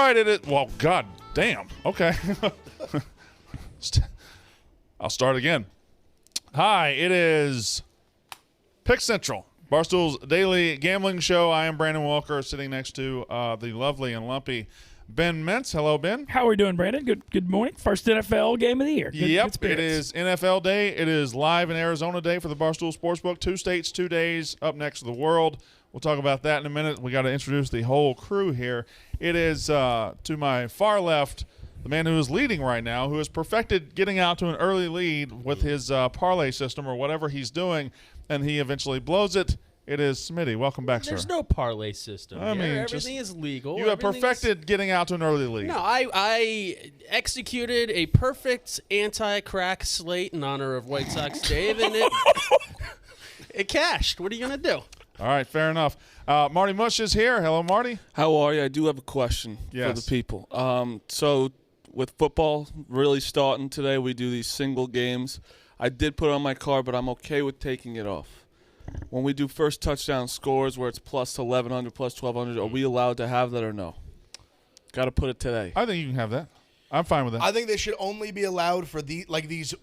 right, it is. Well, god damn. Okay. I'll start again. Hi, it is Pick Central, Barstool's daily gambling show. I am Brandon Walker, sitting next to the lovely and lumpy Ben Mintz. Hello, Ben. How are we doing, Brandon? Good morning. First NFL game of the year. Yep, it is NFL Day. It is live in Arizona Day for the Barstool Sportsbook. 2 states, 2 days, up next to the world. We'll talk about that in a minute. We got to introduce the whole crew here. It is to my far left, the man who is leading right now, who has perfected getting out to an early lead with his parlay system or whatever he's doing, and he eventually blows it. It is Smitty. Welcome back, There's sir. no parlay system. I mean, everything is legal. You have perfected getting out to an early lead. No, I executed a perfect anti-crack slate in honor of White Sox Dave, and it cashed. What are you going to do? All right, fair enough. Marty Mush is here. Hello, Marty. How are you? I do have a question for the people. So with football really starting today, we do these single games. I did put it on my card, but I'm okay with taking it off. When we do first touchdown scores where it's plus 1,100, plus 1,200, are we allowed to have that or no? Got to put it today. I think you can have that. I'm fine with that. I think they should only be allowed for these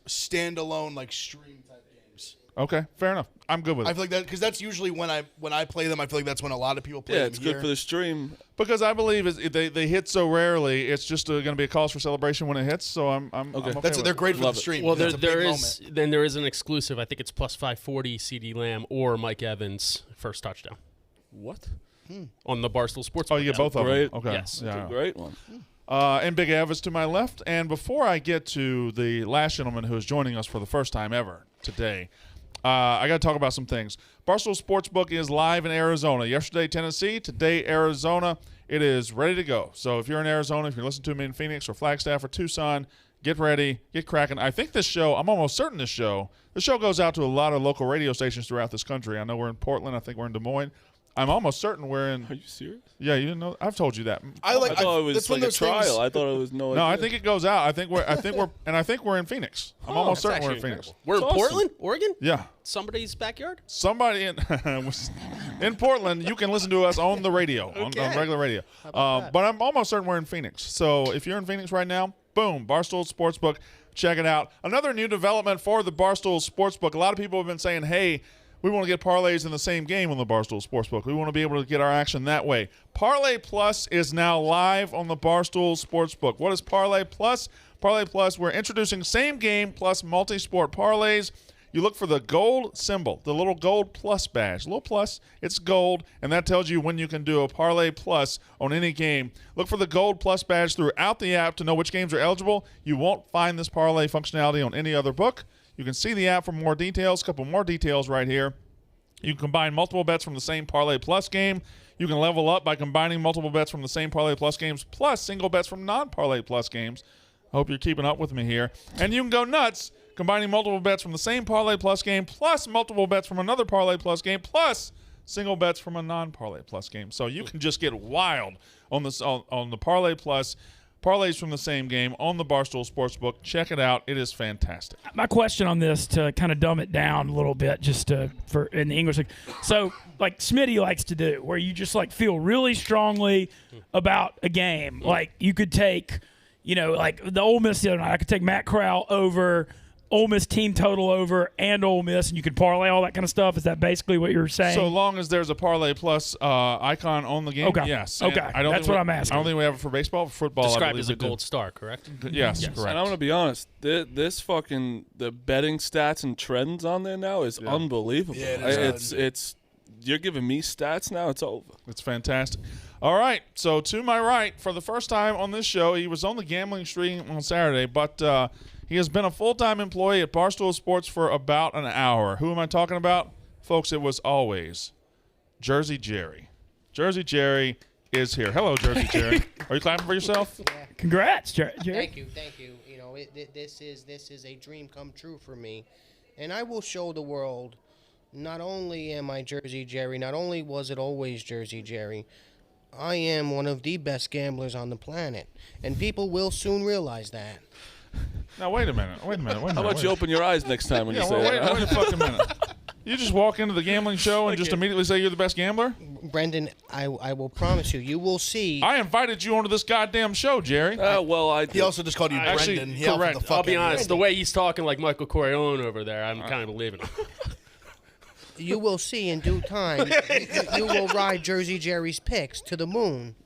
standalone stream type games. Okay, fair enough. I'm good with it. I feel like that because that's usually when I play them. I feel like that's when a lot of people play them. Yeah, it's good for the stream. Because I believe they hit so rarely, it's just going to be a cause for celebration when it hits. So I'm okay with They're great for Love the it. stream. Well, That's a big moment. there is an exclusive. I think it's plus 540 CD Lamb or Mike Evans first touchdown What? on the Barstool Sports. Oh, you get both of them. Great. Okay. Yes. Yeah. Great one. And Big Ev is to my left. And before I get to the last gentleman who is joining us for the first time ever today, I got to talk about some things. Barstool Sportsbook is live in Arizona. Yesterday, Tennessee. Today, Arizona. It is ready to go. So if you're in Arizona, if you're listening to me in Phoenix or Flagstaff or Tucson, get ready, get cracking. I think this show, I'm almost certain the show goes out to a lot of local radio stations throughout this country. I know we're in Portland. I think we're in Des Moines. I'm almost certain we're in. Are you serious? Yeah, you didn't know? I've told you that. I thought it was that's like one a of those trial. things- I thought it was no idea. No, I think it goes out. I think we're in Phoenix. I'm almost certain we're in Phoenix. We're in That's awesome. Portland, Oregon. Yeah. Somebody's backyard. Somebody in Portland, you can listen to us on the radio, on regular radio. But I'm almost certain we're in Phoenix. So if you're in Phoenix right now, boom, Barstool Sportsbook, check it out. Another new development for the Barstool Sportsbook. A lot of people have been saying, hey, we want to get parlays in the same game on the Barstool Sportsbook. We want to be able to get our action that way. Parlay Plus is now live on the Barstool Sportsbook. What is Parlay Plus? Parlay Plus, we're introducing same game plus multi-sport parlays. You look for the gold symbol, the little gold plus badge. Little plus, it's gold, and that tells you when you can do a Parlay Plus on any game. Look for the gold plus badge throughout the app to know which games are eligible. You won't find this parlay functionality on any other book. You can see the app for more details. A couple more details right here. You can combine multiple bets from the same Parlay Plus game. You can level up by combining multiple bets from the same Parlay Plus games plus single bets from non-Parlay Plus games. I hope you're keeping up with me here. And you can go nuts combining multiple bets from the same Parlay Plus game plus multiple bets from another Parlay Plus game plus single bets from a non-Parlay Plus game. So you can just get wild on this on the Parlay Plus. Parlays from the same game on the Barstool Sportsbook. Check it out. It is fantastic. My question on this, to kind of dumb it down a little bit, just for in the English, so like Smitty likes to do, where you just like feel really strongly about a game. Like you could take, like the Ole Miss the other night. I could take Matt Corral over, Ole Miss team total over, and Ole Miss, and you could parlay all that kind of stuff. Is that basically what you're saying? So long as there's a Parlay Plus icon on the game, Okay. Yes. Okay. That's what I'm asking. I don't think we have it for baseball. For football, I Described believe as a we do. gold star, correct? Yes, correct. And I'm going to be honest, the betting stats and trends on there now is unbelievable. Yeah, it's you're giving me stats now, it's over. It's fantastic. All right, so to my right, for the first time on this show, he was on the gambling stream on Saturday, but he has been a full-time employee at Barstool Sports for about an hour. Who am I talking about? Folks, it was always Jersey Jerry. Jersey Jerry is here. Hello, Jersey Jerry. Are you clapping for yourself? Yeah. Congrats, Jerry. Thank you. This is a dream come true for me, and I will show the world. Not only am I Jersey Jerry, not only was it always Jersey Jerry, I am one of the best gamblers on the planet, and people will soon realize that. Now, wait a minute. How about you open your eyes next time when you say wait that? a fucking minute. You just walk into the gambling show and just immediately say you're the best gambler? Brendan, I will promise you, you will see. I invited you onto this goddamn show, Jerry. He also just called you Actually, Brendan. He offered correct. the fuck I'll be out of you. honest. The way he's talking like Michael Corleone over there, I'm kind of believing him. You will see in due time. You will ride Jersey Jerry's picks to the moon.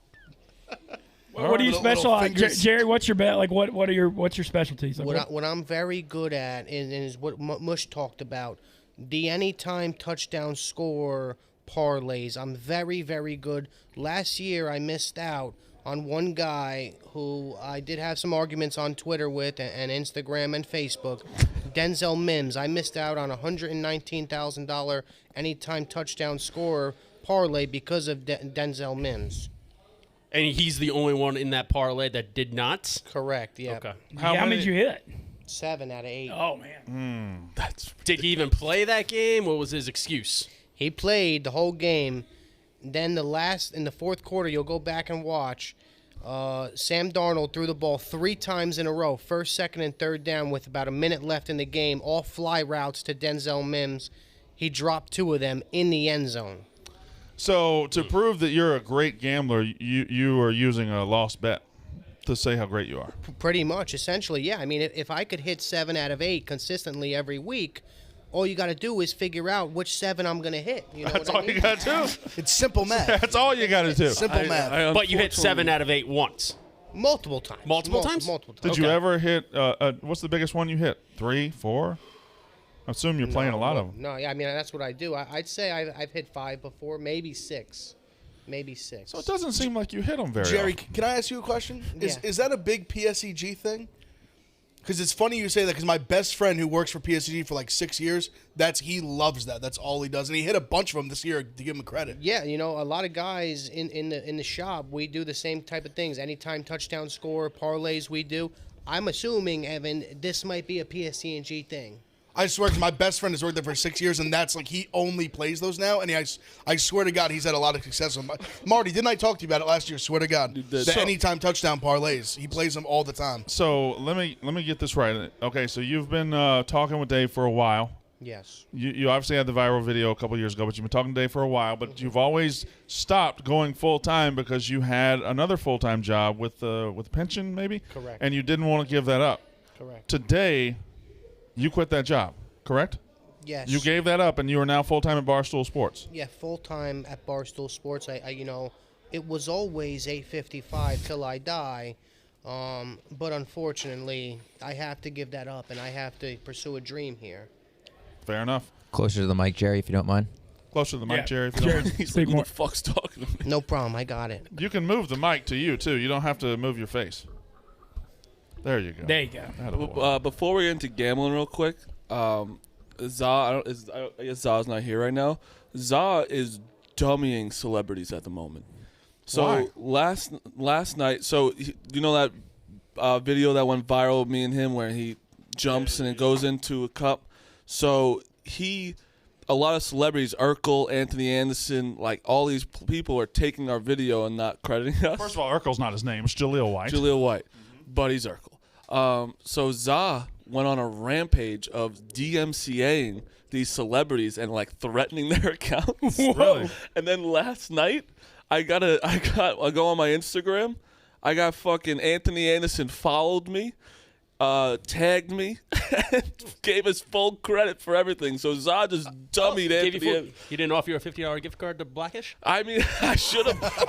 What do you Little specialize, fingers. Jerry? What's your bet? Like, what's your specialties? Like, What I'm very good at is what Mush talked about, the anytime touchdown score parlays. I'm very, very good. Last year I missed out on one guy who I did have some arguments on Twitter with and Instagram and Facebook, Denzel Mims. I missed out on a $119,000 anytime touchdown score parlay because of Denzel Mims. And he's the only one in that parlay that did not? Correct, yeah. Okay. how many did you hit? 7 out of 8. Oh man. Did he even play that game? What was his excuse? He played the whole game. Then in the fourth quarter, you'll go back and watch. Sam Darnold threw the ball 3 times in a row, first, second, and third down with about a minute left in the game, all fly routes to Denzel Mims. He dropped 2 of them in the end zone. So to prove that you're a great gambler, you are using a lost bet to say how great you are. Pretty much, essentially, yeah. I mean, if I could hit 7 out of 8 consistently every week, all you got to do is figure out which 7 I'm going to hit. You know That's what I all mean? you got to do. It's simple math. That's all you got to do. Simple math. But you hit 7 out of 8 once. Multiple times. Multiple times? Multiple Did times. you ever hit? What's the biggest one you hit? 3, 4? I assume you're playing a lot of them. No, yeah, I mean, that's what I do. I'd say I've hit 5 before, maybe 6. Maybe 6. So it doesn't seem like you hit them very Jerry, often. can I ask you a question? Yeah. Is that a big PSEG thing? Because it's funny you say that, because my best friend who works for PSEG for like 6 years, he loves that. That's all he does. And he hit a bunch of them this year, to give him credit. Yeah, you know, a lot of guys in the shop, we do the same type of things. Anytime touchdown score, parlays we do. I'm assuming, Evan, this might be a PSC&G thing. I swear, 'cause my best friend has worked there for 6 years, and that's like he only plays those now. And I swear to God, he's had a lot of success with them. Marty, didn't I talk to you about it last year? Swear to God, the anytime touchdown parlays, he plays them all the time. So let me get this right. Okay, so you've been talking with Dave for a while. Yes. You obviously had the viral video a couple years ago, but you've been talking to Dave for a while. But you've always stopped going full time because you had another full time job with pension, maybe. Correct. And you didn't want to give that up. Correct. Today, you quit that job, correct? Yes. You gave that up, and you are now full time at Barstool Sports. Yeah, full time at Barstool Sports. I you know, it was always 8:55 till I die, but unfortunately, I have to give that up, and I have to pursue a dream here. Fair enough. Closer to the mic, Jerry, if you don't mind. Closer to the mic, Yeah. Jerry. If you don't mind. He's Speak like, who more. the fuck's talking to me? No problem. I got it. You can move the mic to you too. You don't have to move your face. There you go. There you go. Attaboy. Before we get into gambling real quick, I guess Za's not here right now. Za is dummying celebrities at the moment. So Why? last night, you know that video that went viral of me and him where he jumps and it goes into a cup? So a lot of celebrities, Urkel, Anthony Anderson, like all these people are taking our video and not crediting us. First of all, Urkel's not his name. It's Jaleel White. Jaleel White, but he's Urkel. So Za went on a rampage of DMCAing these celebrities and like threatening their accounts. Really? And then last night, I go on my Instagram. I got fucking Anthony Anderson followed me, tagged me, and gave us full credit for everything. So Za just dummied Anthony. You didn't offer you a $50 gift card to Blackish? I mean, I should have.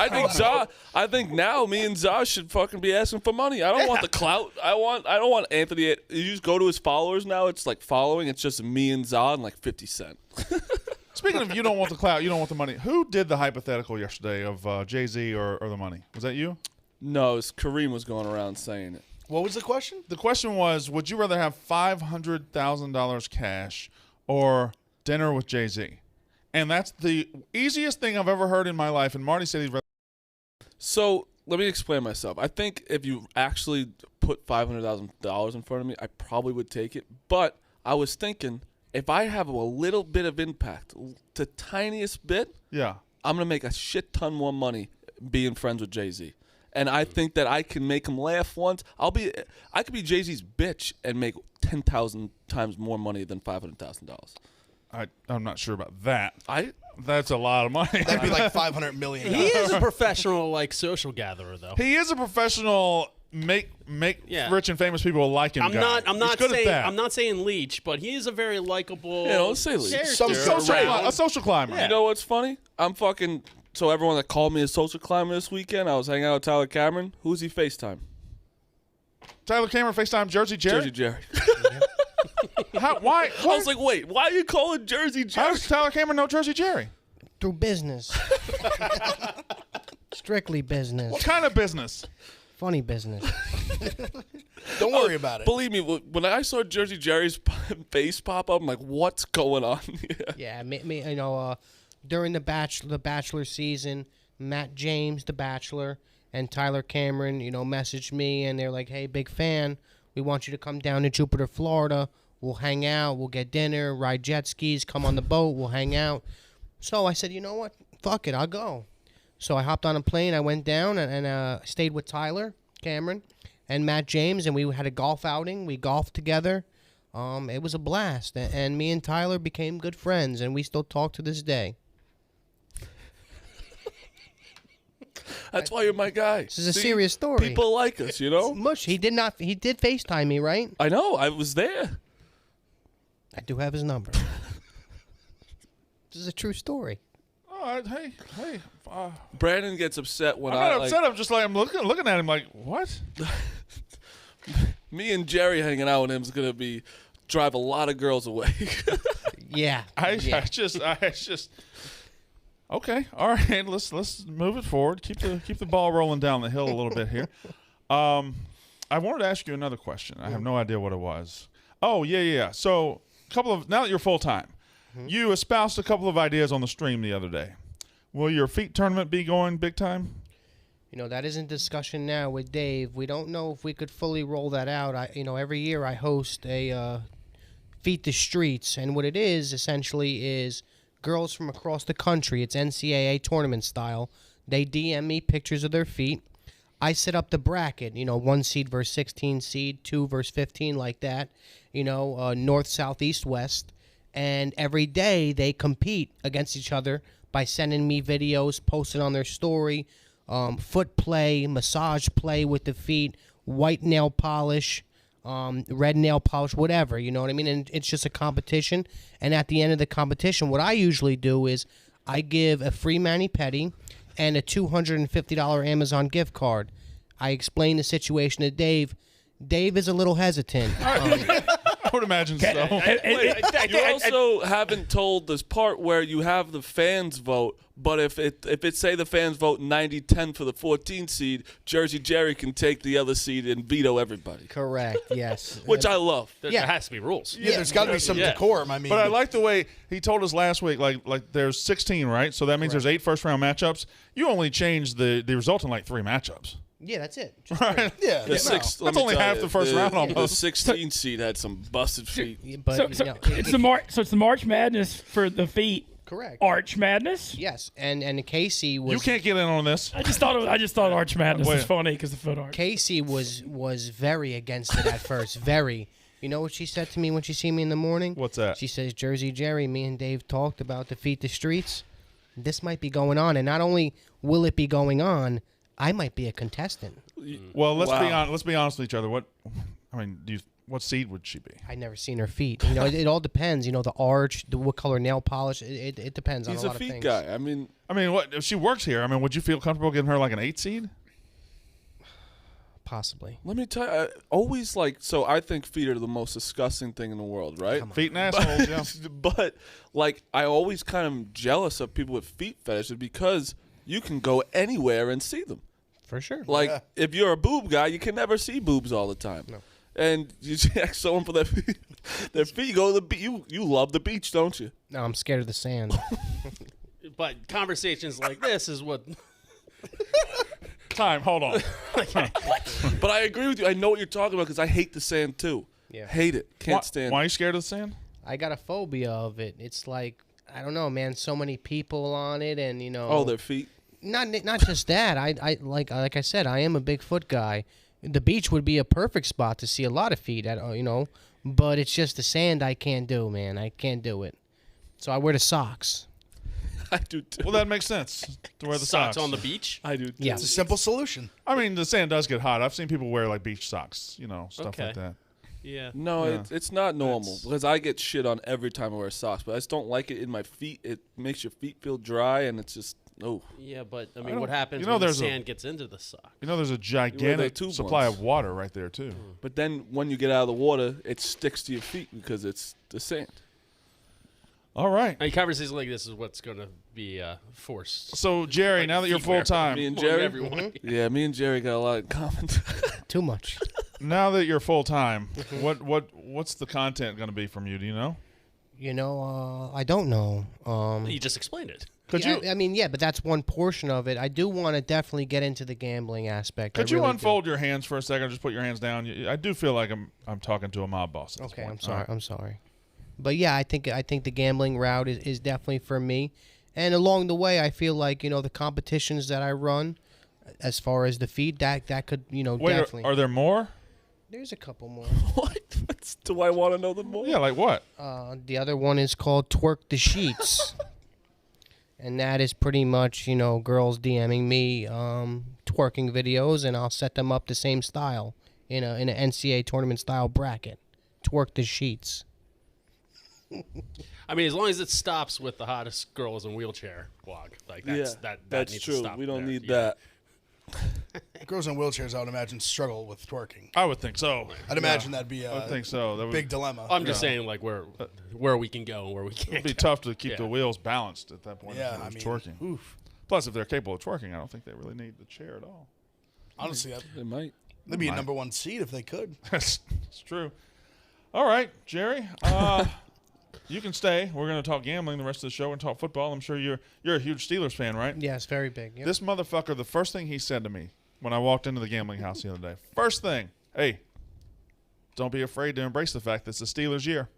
I think now me and Za should fucking be asking for money. I don't want the clout. I don't want Anthony. You just go to his followers now. It's like following. It's just me and Za and like 50 Cent. Speaking of, you don't want the clout, you don't want the money. Who did the hypothetical yesterday of Jay-Z or the money? Was that you? No, Kareem was going around saying it. What was the question? The question was, would you rather have $500,000 cash or dinner with Jay-Z? And that's the easiest thing I've ever heard in my life. And Marty said he'd rather. So let me explain myself. I think if you actually put $500,000 in front of me, I probably would take it. But I was thinking, if I have a little bit of impact, the tiniest bit, Yeah. I'm going to make a shit ton more money being friends with Jay-Z. And I think that I can make him laugh once. I could be Jay-Z's bitch and make 10,000 times more money than $500,000. I'm not sure about that. That's a lot of money. That'd be like $500 million. He is a professional, like, social gatherer, though. He is a professional. Make rich and famous people like him. I'm not He's good at that. I'm not saying leech, but he is a very likable. Yeah, let's say leech. character. A social climber. You know what's funny? So everyone that called me a social climber this weekend, I was hanging out with Tyler Cameron. Who's he FaceTime? Tyler Cameron FaceTime Jersey Jerry. Jersey Jerry. Why? I was like, wait, why are you calling Jersey Jerry? How does Tyler Cameron know Jersey Jerry? Through business. Strictly business. What kind of business? Funny business. Don't worry about it. Believe me, when I saw Jersey Jerry's face pop up, I'm like, what's going on here? Yeah, during the Bachelor season, Matt James, the Bachelor, and Tyler Cameron, messaged me, and they're like, hey, big fan. We want you to come down to Jupiter, Florida. We'll hang out. We'll get dinner, ride jet skis, come on the boat. We'll hang out. So I said, you know what? Fuck it. I'll go. So I hopped on a plane. I went down and stayed with Tyler Cameron and Matt James, and we had a golf outing. We golfed together. It was a blast. And me and Tyler became good friends, and we still talk to this day. That's why you're my guy. This is a serious story. People like us, Mush, he did FaceTime me, right? I know. I was there. I do have his number. This is a true story. Hey. Brandon gets upset when I'm not upset. I'm just like, I'm looking at him like, what? Me and Jerry hanging out with him is going to drive a lot of girls away. Yeah. I just okay. All right. Let's move it forward. Keep the ball rolling down the hill a little bit here. I wanted to ask you another question. I have no idea what it was. Oh, yeah. So, now that you're full time, you espoused a couple of ideas on the stream the other day. Will your feet tournament be going big time? That is in discussion now with Dave. We don't know if we could fully roll that out. Every year I host a Feet the Streets, and what it is essentially is girls from across the country. It's NCAA tournament style. They DM me pictures of their feet. I set up the bracket, 1 seed versus 16 seed, 2 versus 15, like that, north, south, east, west. And every day they compete against each other by sending me videos, posting on their story, foot play, massage play with the feet, white nail polish, red nail polish, whatever, you know what I mean? And it's just a competition. And at the end of the competition, what I usually do is I give a free mani-pedi and a $250 Amazon gift card. I explain the situation to Dave. Dave is a little hesitant. I would imagine so. You also haven't told this part where you have the fans vote, but if it say the fans vote 90-10 for the 14 seed, Jersey Jerry can take the other seed and veto everybody. Correct, yes. Which I love. There has to be rules. Yeah, there's got to be some decorum. I mean, but I like the way he told us last week. Like there's 16, right? So that means there's 8 first round matchups. You only change the result in like 3 matchups. Yeah, that's it. Right. Yeah, That's only half the first round almost. The 16 seed had some busted feet. But, it's the March Madness for the feet. Correct. Arch Madness. Yes, and Casey was. You can't get in on this. I just thought Arch Madness was funny because the foot arch. Casey was very against it at first. Very. You know what she said to me when she seen me in the morning? What's that? She says, Jersey Jerry, me and Dave talked about the Feet the Streets. This might be going on, and not only will it be going on, I might be a contestant. Well, let's be honest with each other. What seed would she be? I never seen her feet. It all depends. The arch, what color nail polish. It depends on a lot of things. He's a feet guy. I mean, what if she works here? Would you feel comfortable giving her like an 8 seed? Possibly. Let me tell you, always so I think feet are the most disgusting thing in the world, right? Feet and assholes, yeah. But I always kind of jealous of people with feet fetishes because you can go anywhere and see them. For sure. If you're a boob guy, you can never see boobs all the time. No. And you ask someone for their feet. You go to the beach. You love the beach, don't you? No, I'm scared of the sand. But conversations like this is what. Time. Hold on. But I agree with you. I know what you're talking about because I hate the sand too. Yeah. Hate it. Can't stand it. Why are you scared of the sand? I got a phobia of it. It's like, I don't know, man. So many people on it, and Oh, their feet. Not just that. I like I said, I am a big foot guy. The beach would be a perfect spot to see a lot of feet. But it's just the sand I can't do, man. I can't do it. So I wear the socks. I do too. Well, that makes sense to wear the socks. on the beach. I do too. Yeah. It's a simple solution. I mean, the sand does get hot. I've seen people wear like beach socks, stuff Okay. like that. Yeah. No, Yeah. it's not normal because I get shit on every time I wear socks, but I just don't like it in my feet. It makes your feet feel dry, and it's just Yeah, but I I mean, don't- what happens you know, when the there's a- sand gets into the sock? There's a gigantic tube supply ones. of water right there too. But then when you get out of the water, it sticks to your feet because it's the sand. All right. I mean, conversations like this is what's going to be forced. So Jerry, now that you're feet wear. full time, Me and Among Jerry, everyone. yeah, me and Jerry got a lot in common. Too much. now that you're full time, what's the content going to be from you? Do you know? I don't know. You just explained it. Could yeah, you I mean, yeah, but that's one portion of it. I do want to definitely get into the gambling aspect. could I you really unfold your hands for a second? Just put your hands down. I do feel like I'm talking to a mob boss. do. At this Okay, point. I'm sorry. All right. I'm sorry. But yeah, I think the gambling route is definitely for me. And along the way, I feel like the competitions that I run, as far as the feed, that could Wait, definitely. are there more? There's a couple more. What? Do I want to know them more? Yeah, like what? The other one is called Twerk the Sheets. And that is pretty much, girls DMing me twerking videos, and I'll set them up the same style in an NCAA tournament style bracket. Twerk the Sheets. I mean, as long as it stops with the hottest girls in wheelchair blog, like that's that's needs true. To stop We don't there. need Yeah. that. Girls in wheelchairs, I would imagine, struggle with twerking. I would think so. I'd imagine that'd be I a think so. That would big dilemma. I'm just saying, like where we can go and where we can't. It'd be go. tough to keep Yeah. the wheels balanced at that point. Yeah, if I it was mean, twerking. Plus, if they're capable of twerking, I don't think they really need the chair at all. Honestly, It might. that'd be a number one seed if they could. That's true. All right, Jerry. You can stay. We're going to talk gambling the rest of the show and talk football. I'm sure you're a huge Steelers fan, right? Yes, very big. Yep. This motherfucker, the first thing he said to me when I walked into the gambling house the other day, first thing, hey, don't be afraid to embrace the fact that it's the Steelers' year.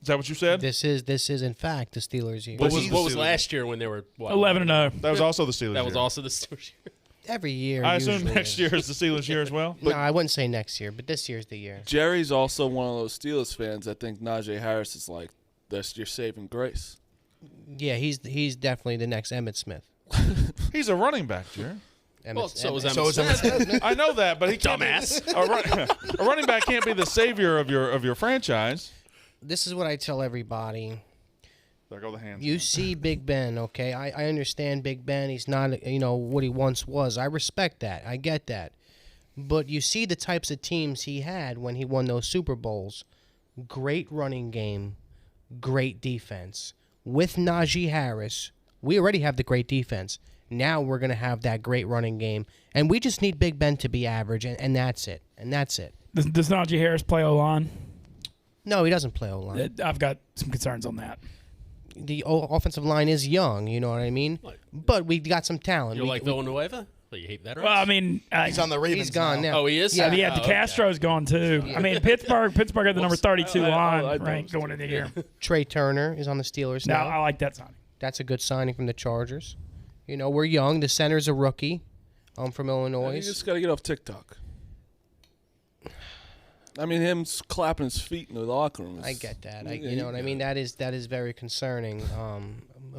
Is that what you said? This is in fact the Steelers' year. What was Steelers. last year when they were 11-0. That was also the Steelers' That year. was also the Steelers year. Every year. I assume usually next is. year is the Steelers' year as well. No, I wouldn't say next year, but this year's the year. Jerry's also one of those Steelers fans that think Najee Harris is like that's your saving grace. Yeah, he's definitely the next Emmitt Smith. He's a running back, Jerry. Well, so was So is Emmitt Emmitt Smith. I know that, but he can't be- Dumbass. a running back can't be the savior of your franchise. This is what I tell everybody. There go the hands. You see Big Ben, okay? I understand Big Ben. He's not, what he once was. I respect that. I get that. But you see the types of teams he had when he won those Super Bowls. Great running game, great defense. With Najee Harris, we already have the great defense. Now we're going to have that great running game. And we just need Big Ben to be average, and that's it. And that's it. Does Najee Harris play O-line? No, he doesn't play O-line. I've got some concerns on that. The offensive line is young, you know what I mean? But we've got some talent. You're We- like Villanueva? But you hate veterans? Well, I mean, He's on the Ravens. He's gone now. Oh, he is? Yeah. yeah, Oh, okay. DeCastro's gone too. I mean, Pittsburgh had the number 32 I line thought it rank was going into the year. Trey Turner is on the Steelers No, now. I like that signing. That's a good signing from the Chargers. We're young. The center's a rookie from You Illinois. just got to get off TikTok. I mean, him clapping his feet in the locker room. I get that. Yeah, You know what I mean? That is very concerning.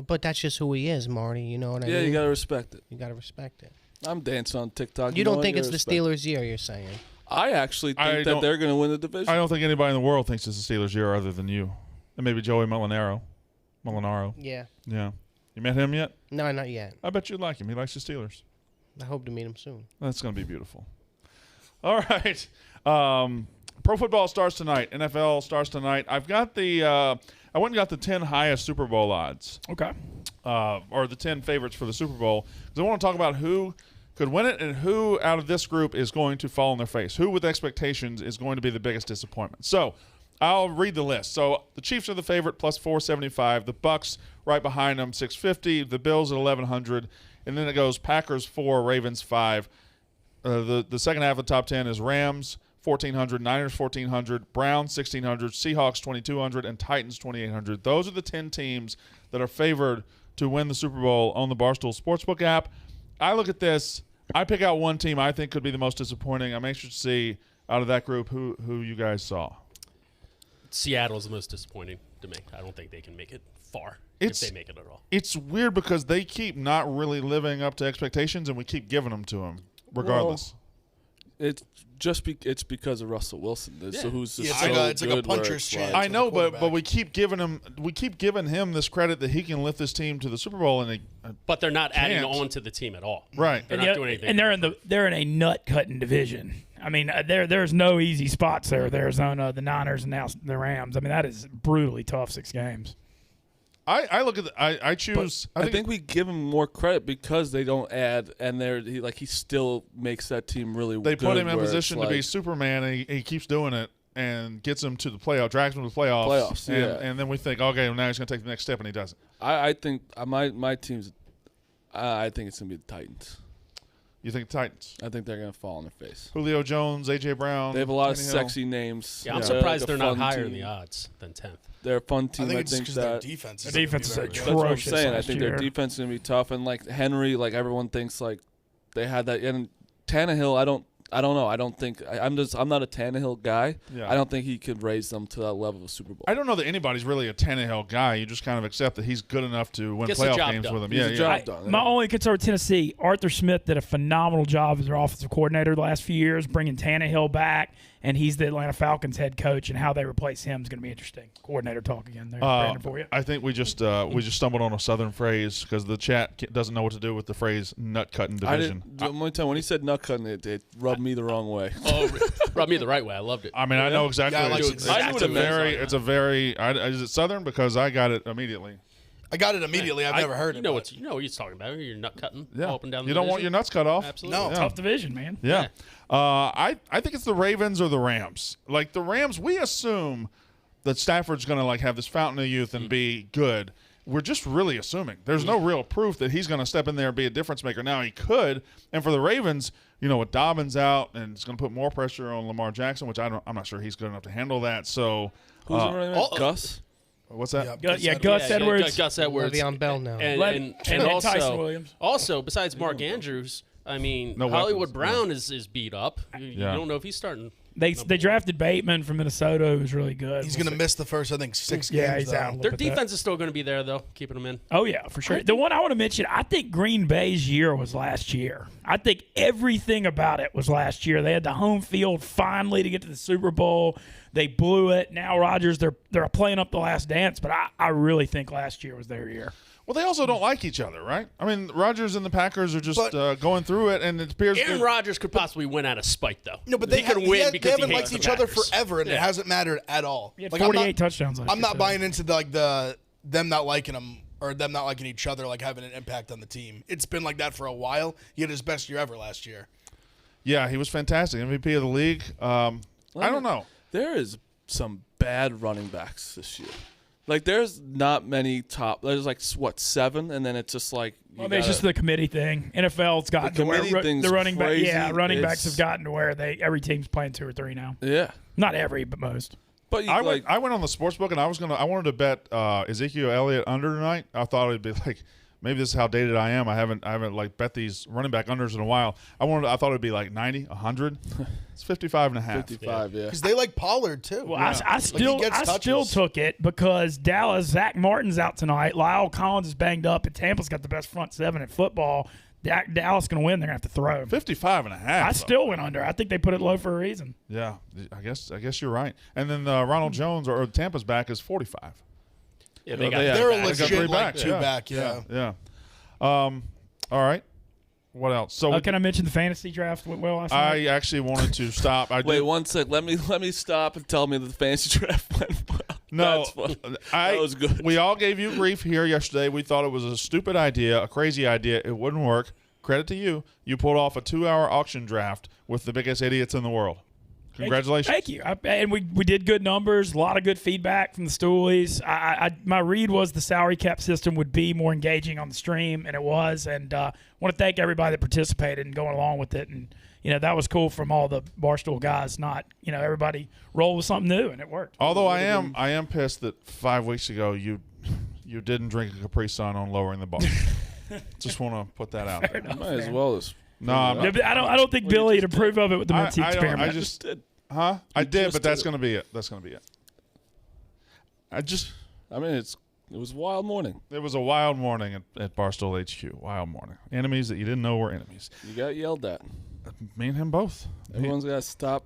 But that's just who he is, Marty. You know what I Yeah, mean? you got to respect it. You got to respect it. I'm dancing on TikTok. You know don't what? think it's gotta the respect it. Steelers' year, you're saying? I actually I think don't- that they're going to win the division. I don't think anybody in the world thinks it's the Steelers' year other than you, and maybe Joey Molinaro. Yeah. Yeah, you met him yet? No, not yet. I bet you'd like him. He likes the Steelers. I hope to meet him soon. That's going to be beautiful. All right. Pro football starts tonight. NFL starts tonight. I've got I went and got the 10 highest Super Bowl odds, Okay. or the 10 favorites for the Super Bowl, because I want to talk about who could win it and who out of this group is going to fall on their face. Who with expectations is going to be the biggest disappointment. So I'll read the list. So the Chiefs are the favorite, plus 475. The Bucks right behind them, 650. The Bills at 1,100. And then it goes Packers 4, Ravens 5. The second half of the top 10 is Rams 1,400, Niners 1,400, Browns 1,600, Seahawks 2,200, and Titans 2,800. Those are the 10 teams that are favored to win the Super Bowl on the Barstool Sportsbook app. I look at this. I pick out one team I think could be the most disappointing. I'm anxious to see out of that group who you guys saw. Seattle's the most disappointing to me. I don't think they can make it far if they make it at all. It's weird because they keep not really living up to expectations, and we keep giving them to them regardless. Well, it's because of Russell Wilson. So who's just it's like a puncher's chance. I know, but we keep giving him this credit that he can lift this team to the Super Bowl, and but they're not adding on to the team at all. Right. They're not doing anything. And they're in a nut cutting division. I mean, there's no easy spots there. The Arizona, the Niners, and now the Rams. I mean, that is brutally tough 6 games. I look at I choose. I think we give him more credit because they don't add, and he still makes that team really. They good put him in where position to be Superman, and he keeps doing it and gets him to the playoff, drags him to the playoffs. And then we think, okay, well, now he's going to take the next step, and he doesn't. I think my team's. I think it's going to be the Titans. You think Titans? I think they're going to fall on their face. Julio Jones, A.J. Brown. They have a lot of sexy names. Yeah, I'm surprised they're not higher in the odds than 10th. They're a fun team. I think it's because their defense is atrocious. That's what I'm saying. I think their defense is going to be tough. And, Henry, everyone thinks, they had that. And Tannehill, I don't know. I don't think I'm not a Tannehill guy. Yeah. I don't think he could raise them to that level of Super Bowl. I don't know that anybody's really a Tannehill guy. You just kind of accept that he's good enough to win playoff games with him. My only concern with Tennessee, Arthur Smith did a phenomenal job as their offensive coordinator the last few years, bringing Tannehill back, and he's the Atlanta Falcons head coach, and how they replace him is going to be interesting. Coordinator talk again there, Brandon, for you. I think we just stumbled on a Southern phrase because the chat doesn't know what to do with the phrase nut cutting division. One time when he said nut cutting, it rubbed me the wrong way. Oh, rubbed me the right way. I loved it. I mean, I know exactly. Yeah, what it is. I knew what It's a very. Is it Southern? Because I got it immediately. I got it immediately. I've never heard it. You know what he's talking about. You're nut cutting up and down the You don't want your nuts cut off. Absolutely. No. Yeah. Tough division, man. Yeah. I think it's the Ravens or the Rams. Like the Rams, we assume that Stafford's going to have this fountain of youth and be good. We're just really assuming. There's no real proof that he's going to step in there and be a difference maker. Now he could. And for the Ravens, with Dobbins out, and it's going to put more pressure on Lamar Jackson, which I'm not sure he's good enough to handle that. So who's the running back? Gus? What's that? Gus Edwards. Gus Edwards. Le'Veon Bell now. And Tyson Williams. Also, besides Mark Andrews, I mean, Hollywood Brown is beat up. You don't know if he's starting. They drafted Bateman from Minnesota, who was really good. He's going to miss the first, 6 games. Yeah, he's out. Their defense is still going to be there, though, keeping them in. Oh, yeah, for sure. The one I want to mention, I think Green Bay's year was last year. I think everything about it was last year. They had the home field finally to get to the Super Bowl. They blew it. Now Rodgers, they're playing up the last dance, but I really think last year was their year. Well, they also don't like each other, right? I mean, Rodgers and the Packers are just going through it, and it appears Aaron Rodgers could possibly win out of spite, though. No, but he could win because they haven't liked each other forever, and it hasn't mattered at all. He had 48 touchdowns last year. I'm not buying into them not liking him or them not liking each other, having an impact on the team. It's been like that for a while. He had his best year ever last year. Yeah, he was fantastic. MVP of the league. I don't know. There is some bad running backs this year. There's not many top. There's 7, and then it's just it's just the committee thing. NFL's gotten to where the running backs have gotten to where every team's playing 2 or 3 now. Yeah, not every, but most. But I went on the sportsbook, and I wanted to bet Ezekiel Elliott under tonight. I thought it'd be maybe this is how dated I am. I haven't bet these running back unders in a while. I thought it'd be 90, 100. It's 55.5. 55, yeah. Because they like Pollard too. Well, I still took it because Dallas, Zach Martin's out tonight. Lyle Collins is banged up, and Tampa's got the best front 7 in football. Dallas going to win. They're going to have to throw. 55.5. I still went under. I think they put it low for a reason. Yeah, I guess you're right. And then Ronald Jones or Tampa's back is 45. Yeah, they're a legit 3 back. 2 back. Yeah. All right. What else? So can I mention the fantasy draft went well last night? I actually wanted to stop. Wait 1 sec. Let me stop and tell me that the fantasy draft went well. No, that was good. We all gave you grief here yesterday. We thought it was a stupid idea, a crazy idea. It wouldn't work. Credit to you. You pulled off a 2-hour auction draft with the biggest idiots in the world. Congratulations. Thank you. And we did good numbers, a lot of good feedback from the Stoolies. My read was the salary cap system would be more engaging on the stream, and it was. And I want to thank everybody that participated and going along with it. And, that was cool from all the Barstool guys. Not, everybody rolled with something new, and it worked. Although I am pissed that 5 weeks ago you didn't drink a Capri Sun on lowering the bar. Just want to put that out there. Might as well as. No, I don't think Billy would approve of it with the Minty experiment. I just did. Huh? I did, but that's going to be it. That's going to be it. I mean, it's It was a wild morning. It was a wild morning at Barstool HQ. Wild morning. Enemies that you didn't know were enemies. You got yelled at. Me and him both. Everyone's got to stop.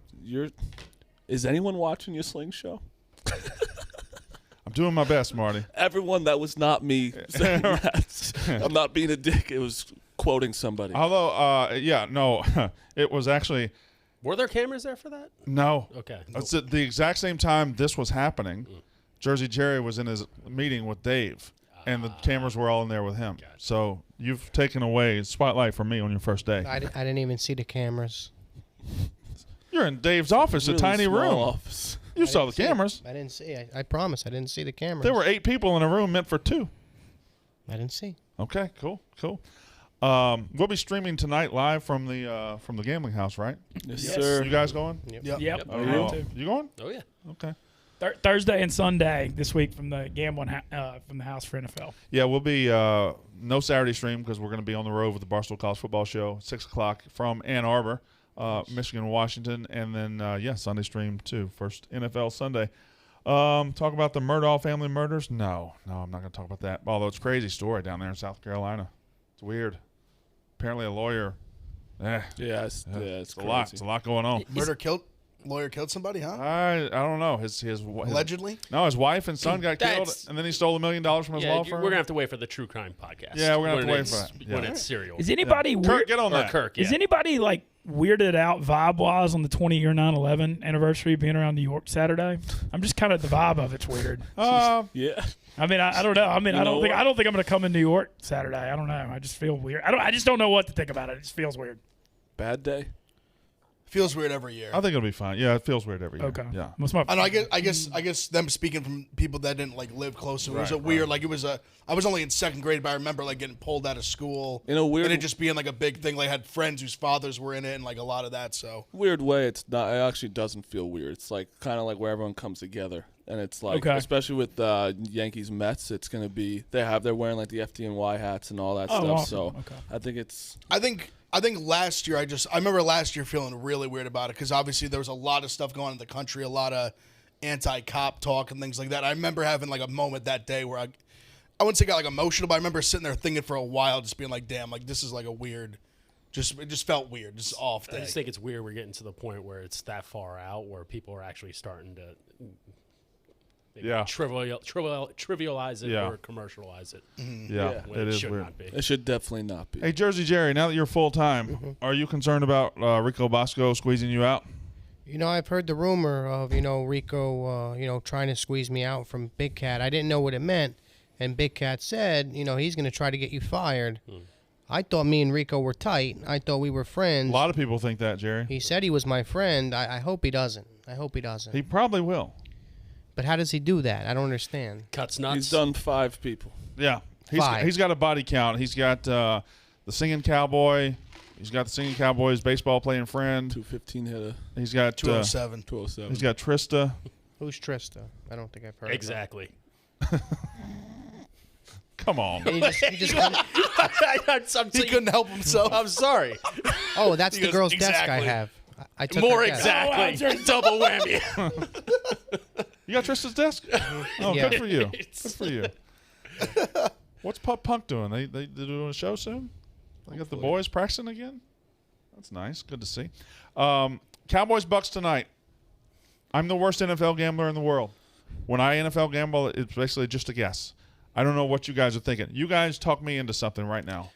Is anyone watching your Sling show? I'm doing my best, Marty. Everyone, that was not me saying that. I'm not being a dick. It was quoting somebody. Although, no, it was actually Were there cameras there for that? no. Okay. It's at the exact same time this was happening. Jersey Jerry was in his meeting with Dave, and the cameras were all in there with him. Gotcha. So you've taken away spotlight from me on your first day. I didn't even see the cameras. You're in Dave's office, Really a tiny small room. office. You saw the cameras. I didn't see. I promise, I didn't see the cameras. There were 8 people in a room meant for 2. I didn't see. Okay, cool. We'll be streaming tonight live from the gambling house, right? Yes, Yes. sir. You guys going? Yep. Oh, I am too. you going? Oh, yeah. Okay. Thursday and Sunday this week from the gambling from the house for NFL. Yeah, we'll be no Saturday stream because we're going to be on the road with the Barstool College Football Show, 6 o'clock from Ann Arbor, Michigan, Washington, and then Sunday stream too. First NFL Sunday. Talk about the Murdaugh family murders? No, I'm not going to talk about that. Although it's a crazy story down there in South Carolina. It's weird. Apparently a lawyer. It's a lot. It's a lot going on. Lawyer killed somebody, huh? I don't know. His Allegedly? No, his wife and son got killed, and then he stole $1 million from his law We're firm. going to have to wait for the true crime podcast. Yeah, we're going to have to when wait for that. When Yeah. it's serial. Is anybody Kirk, get on or that. Kirk, yeah. Is anybody like weirded out vibe-wise on the 20-year 9/11 anniversary being around New York Saturday? I'm just kind of the vibe of it's weird. Yeah. I mean, I don't know. I mean, I know don't think what? I'm going to come in New York Saturday. I don't know. I just feel weird. I just don't know what to think about it. It just feels weird. Bad day. Feels weird every year. I think it'll be fine. Yeah, it feels weird every year. Okay. Yeah. What's my? And I guess them speaking from people that didn't like live close to it was a weird like it was I was only in 2nd grade, but I remember like getting pulled out of school In a weird- and it just being like a big thing. Like I had friends whose fathers were in it and like a lot of that. So Weird way, it's not. It actually doesn't feel weird. It's like kind of like where everyone comes together, and it's like, Okay. especially with Yankees Mets, it's gonna be they're wearing like the FDNY hats and all that Oh, stuff. awesome. So Okay. I think it's I think last year I remember last year feeling really weird about it because obviously there was a lot of stuff going on in the country, a lot of anti-cop talk and things like that. I remember having like a moment that day where I wouldn't say got like emotional, but I remember sitting there thinking for a while, just being like, damn, like this is like a weird, it just felt weird, just off I day. just think it's weird we're getting to the point where it's that far out where people are actually starting to maybe trivialize it or commercialize it. Yeah, When it is should weird. not be. it should definitely not be. Hey, Jersey Jerry, now that you're full-time, are you concerned about Rico Bosco squeezing you out? You know, I've heard the rumor of Rico, trying to squeeze me out from Big Cat. I didn't know what it meant, and Big Cat said, he's going to try to get you fired. I thought me and Rico were tight. I thought we were friends. A lot of people think that, Jerry. He said he was my friend. I hope he doesn't. He probably will. But how does he do that? I don't understand. Cuts nuts. He's done 5 people. Yeah. Five. He's got a body count. He's got the singing cowboy. He's got the singing cowboy's baseball playing friend. 215 hitter. He's got 207. 207. He's got Trista. Who's Trista? I don't think I've heard Exactly. Come on. of her. He just He couldn't help himself. I'm sorry. oh, that's the goes, girl's desk I "Exactly." have. I took More her desk. exactly. Double whammy. You got Trista's desk? Oh, Yeah. good for you. Good for you. What's Pup Punk doing? They doing a show soon? They got the boys practicing again? That's nice. Good to see. Cowboys Bucks tonight. I'm the worst NFL gambler in the world. When I NFL gamble, it's basically just a guess. I don't know what you guys are thinking. You guys talk me into something right now.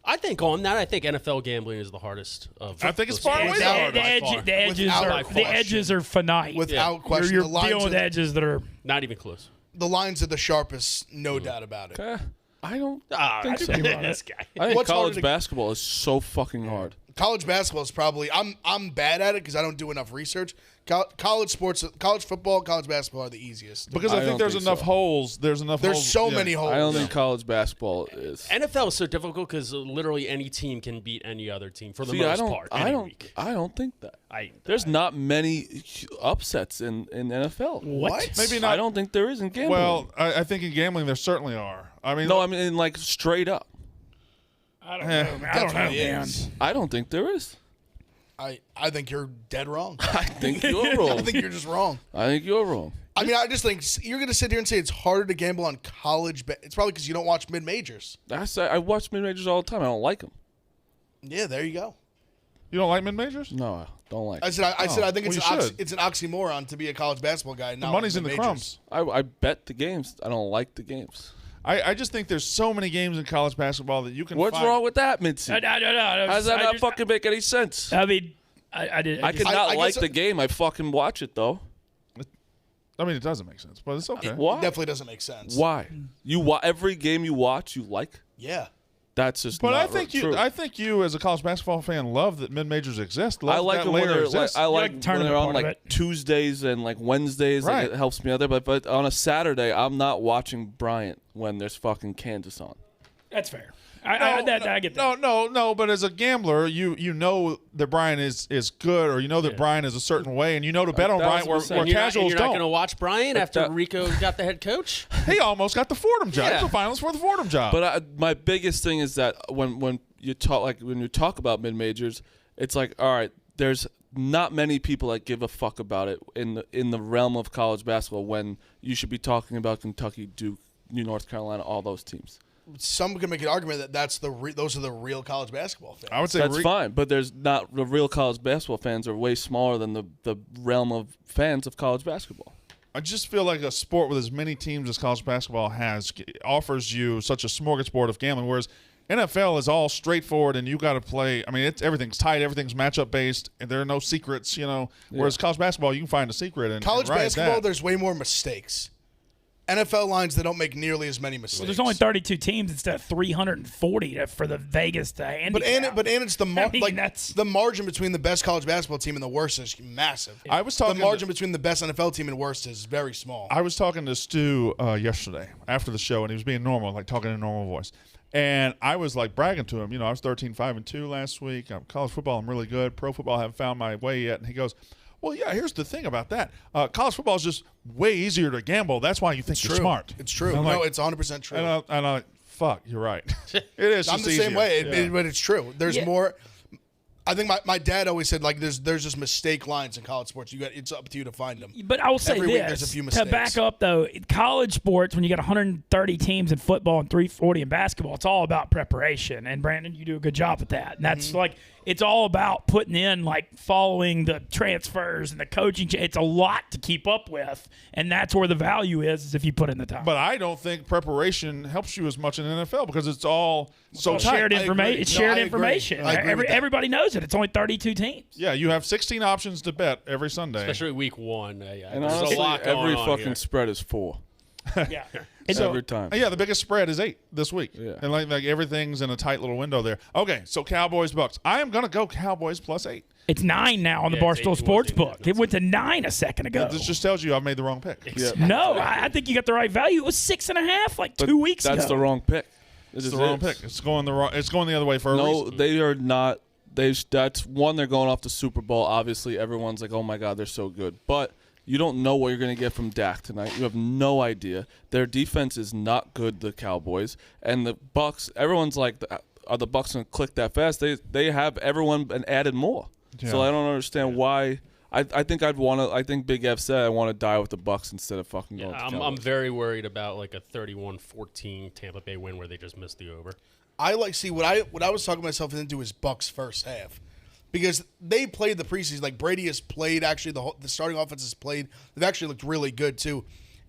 I think on that, I think NFL gambling is the hardest of. I think it's those far games. away the The hardest. edges are finite. Without question, You're the lines dealing with are, edges that are. Not even close. the lines are the sharpest, no doubt about it. I don't Ah, think so. this guy. I think What's harder college to- basketball is so fucking hard. College basketball is probably I'm bad at it because I don't do enough research. College sports, college football, college basketball are the easiest. Because I I think don't there's think enough so. holes. There's so many holes. I don't think college basketball is. NFL is so difficult because literally any team can beat any other team for the See, most part. I any don't. week. I don't think that. There's There's not many upsets in NFL. What? Maybe not. I don't think there is in gambling. Well, I think in gambling there certainly are. I mean, no, I mean like straight up. I don't know. Man. I don't know, Definitely man. is. I don't think there is. I think you're dead wrong. I think you're I wrong. think you're just wrong. I think you're wrong. I mean, I just think you're going to sit here and say it's harder to gamble on college. It's probably because you don't watch mid-majors. I watch mid-majors all the time. I don't like them. Yeah, there you go. You don't like mid-majors? No, I don't like I them. said I think well, it's an oxymoron to be a college basketball guy. The money's in the crumbs. I bet the games. I don't like the games. I just think there's so many games in college basketball that you can What's find. wrong with that, Mitzi? No. How does that not fucking make any sense? I mean, I did. I cannot like guess the game. I fucking watch it, though. I mean, it doesn't make sense, but it's okay. Why? It definitely doesn't make sense. Why? Every game you watch, you like? Yeah. That's just But not I think true. I think you, as a college basketball fan, love that mid-majors exist. Love I like that them when layer they're exists. I like like when tournament they're on part of like it. Tuesdays and like Wednesdays. Right. Like, it helps me out there. But on a Saturday, I'm not watching Bryant when there's fucking Kansas on. That's fair. I get that. No. But as a gambler, you know that Brian is good, or you know that Brian is a certain way, and you know to bet on Brian where 1,000%. casuals You're not don't. going to watch Brian after that- Rico got the head coach? He almost got the Fordham job. Yeah. He's the finalist for the Fordham job. But my biggest thing is that when you talk about mid majors, it's like, all right, there's not many people that give a fuck about it in the realm of college basketball when you should be talking about Kentucky, Duke, North Carolina, all those teams. Some could make an argument that those are the real college basketball fans. I would say That's fine, but there's not the real college basketball fans are way smaller than the realm of fans of college basketball. I just feel like a sport with as many teams as college basketball has offers you such a smorgasbord of gambling, whereas NFL is all straightforward and you got to play. I mean, everything's tight, everything's matchup based, and there are no secrets. Whereas college basketball, you can find a secret. And College ride basketball, that. there's way more mistakes. NFL lines, they don't make nearly as many mistakes. Well, there's only 32 teams instead of 340 for the Vegas to handicap. But it's the that's the margin between the best college basketball team and the worst is massive. I was talking the margin between the best NFL team and worst is very small. I was talking to Stu yesterday after the show, and he was being normal, like talking in a normal voice. And I was like bragging to him. I was 13-5-2 last week. College football, I'm really good. Pro football, I haven't found my way yet. And he goes, well, yeah, here's the thing about that. College football is just way easier to gamble. That's why you think you're smart. It's true. And No, it's 100% true. And I'm like, fuck, you're right. It is I'm just the same easier. way, Yeah. but it's true. There's Yeah. more. I think my dad always said, like, there's just mistake lines in college sports. It's up to you to find them. But I will say Every this, week there's a few to mistakes. back up, though, college sports, when you got 130 teams in football and 340 in basketball, it's all about preparation. And, Brandon, you do a good job at that. And that's like it's all about putting in, like, following the transfers and the coaching. It's a lot to keep up with, and that's where the value is if you put in the time. But I don't think preparation helps you as much in the NFL because it's all so tight. shared information. It's shared I agree. information. I agree with that. Everybody knows it. It's only 32 teams. Yeah, you have 16 options to bet every Sunday. Especially week one. And There's honestly, a lot going every on fucking here. spread is 4 Yeah. every time. Yeah, the biggest spread is 8 this week. Yeah. And like everything's in a tight little window there. Okay, so Cowboys Bucks. I am gonna go Cowboys +8. It's 9 now on the Yeah, it's Barstool 8 towards the end. Sportsbook. It went to 9 a second ago. This just tells you I've made the wrong pick. Yeah. No, I think you got the right value. It was 6.5 like But 2 weeks ago. That's the wrong pick. It's the wrong pick. It's going the other way for a No, reason. they are not. That's one. They're going off the Super Bowl. Obviously, everyone's like, "Oh my God, they're so good." But you don't know what you're going to get from Dak tonight. You have no idea. Their defense is not good. The Cowboys and the Bucks. Everyone's like, "Are the Bucks going to click that fast?" They have everyone and added more. So Yeah. I don't understand why. I think I'd want to. I think Big F said I want to die with the Bucks instead of fucking going. Yeah, with the I'm Cowboys. very worried about like a 31-14 Tampa Bay win where they just missed the over. I what I was talking myself into is Bucks first half, because they played the preseason. Like Brady has played, actually the starting offense has played. They've actually looked really good too.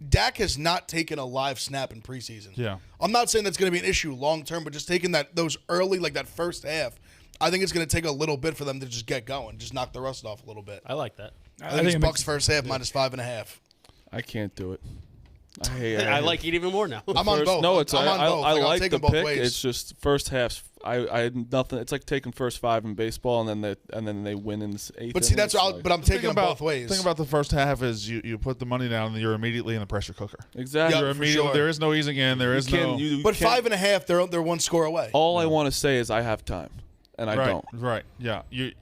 Dak has not taken a live snap in preseason. Yeah. I'm not saying that's going to be an issue long term, but just taking those early, like that first half, I think it's going to take a little bit for them to just get going, just knock the rust off a little bit. I like that. I think it's Bucks first half -5.5. I can't do it. I hate it. I like it even more now. I'm on both. No, it's I'm on both. I I'll like take the them both pick. ways. It's just first half. I had nothing. It's like taking first 5 in baseball, and then they win in the 8th. But see, that's inning. but I'm taking them both ways. The thing about the first half is you put the money down and you're immediately in the pressure cooker. Exactly. Yep. You're for immediately sure. there is no easing in. There is no. But 5.5, they're 1 score away. All I want to say is I have time, and I right, don't. Right. Yeah. You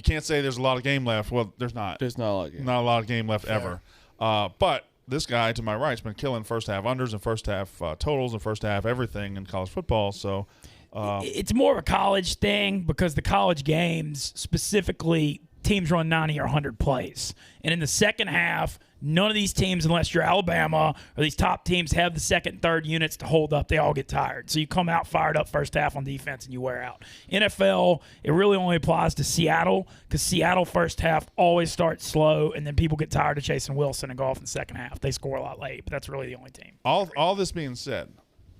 can't say there's a lot of game left. Well, there's not. There's not a lot of games. Not a lot of game left ever. But this guy to my right's been killing first half unders and first half totals and first half everything in college football. So It's more of a college thing because the college games specifically teams run 90 or 100 plays. And in the second half, none of these teams, unless you're Alabama or these top teams, have the second and third units to hold up. They all get tired. So you come out fired up first half on defense and you wear out. NFL, it really only applies to Seattle because Seattle first half always starts slow, and then people get tired of chasing Wilson and go off in the second half. They score a lot late, but that's really the only team. All this being said,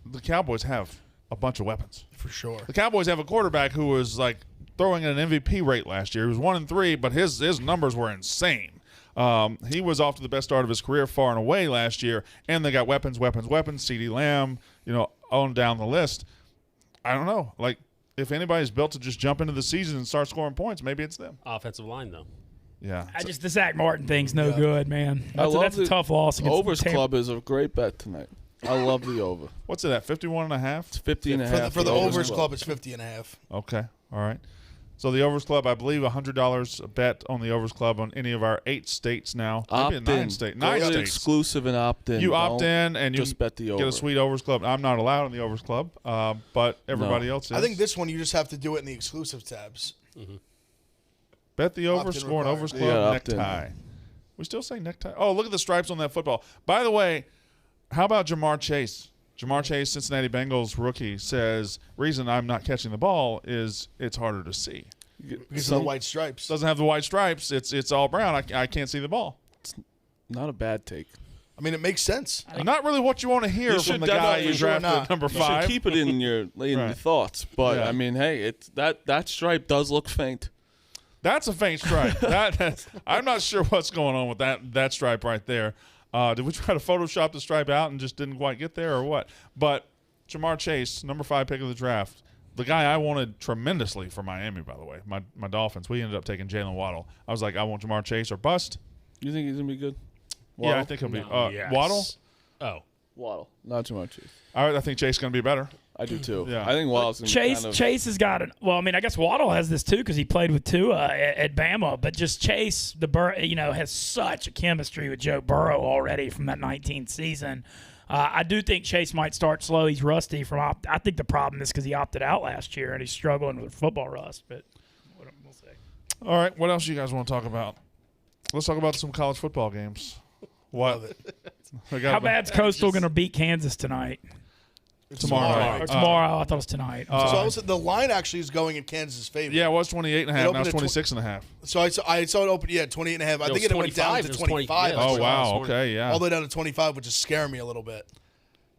the Cowboys have a bunch of weapons. For sure. The Cowboys have a quarterback who was like throwing at an MVP rate last year. He was 1-3, but his numbers were insane. He was off to the best start of his career far and away last year, and they got weapons. CeeDee Lamb, on down the list. I don't know. Like, if anybody's built to just jump into the season and start scoring points, maybe it's them. Offensive line, though. Yeah. The Zach Martin thing's no good, man. That's a tough loss. Overs Club is a great bet tonight. I love the over. What's it at, 51.5? It's 50.5. For the Overs Club, it's 50.5. Okay. All right. So the Overs Club, I believe $100 a bet on the Overs Club on any of our 8 states now. Opt Maybe in. 9 states. Go 9 states. exclusive and opt in. You opt in and you just bet the over. Get a sweet Overs Club. I'm not allowed in the Overs Club, but everybody else is. I think this one you just have to do it in the exclusive tabs. Mm-hmm. Bet the over, score an Overs Club, necktie. We still say necktie. Oh, look at the stripes on that football. By the way, how about Jamar Chase? Jamar Chase, Cincinnati Bengals rookie, says, reason I'm not catching the ball is it's harder to see. Because of the white stripes. Doesn't have the white stripes. It's all brown. I can't see the ball. It's not a bad take. I mean, it makes sense. Not really what you want to hear from the guy you drafted at number 5. You should keep it in your thoughts. But, I mean, hey, it's that stripe does look faint. That's a faint stripe. I'm not sure what's going on with that stripe right there. Did we try to Photoshop the stripe out and just didn't quite get there or what? But Jamar Chase, number 5 pick of the draft, the guy I wanted tremendously for Miami, by the way, my Dolphins. We ended up taking Jalen Waddle. I was like, I want Jamar Chase or bust. You think he's going to be good? Waddle? Yeah, I think he'll be. Waddle? Oh. Waddle. Not Jamar Chase. I think Chase is going to be better. I do too. Yeah. I think Waddle's going to Chase has got it. Well, I mean, I guess Waddle has this too because he played with Tua at Bama. But just Chase, has such a chemistry with Joe Burrow already from that 19th season. I do think Chase might start slow. He's rusty I think the problem is because he opted out last year and he's struggling with football rust. But we'll see. All right, what else do you guys want to talk about? Let's talk about some college football games. What? How bad's Coastal going to beat Kansas tonight? Tomorrow. Or tomorrow. I thought it was tonight. So the line actually is going in Kansas' favor. Yeah, it was 28.5. Now it's 26.5. So I saw it open. Yeah, 28.5. I think it went down to 25. Oh wow. Okay. Yeah. All the way down to 25, which is scaring me a little bit.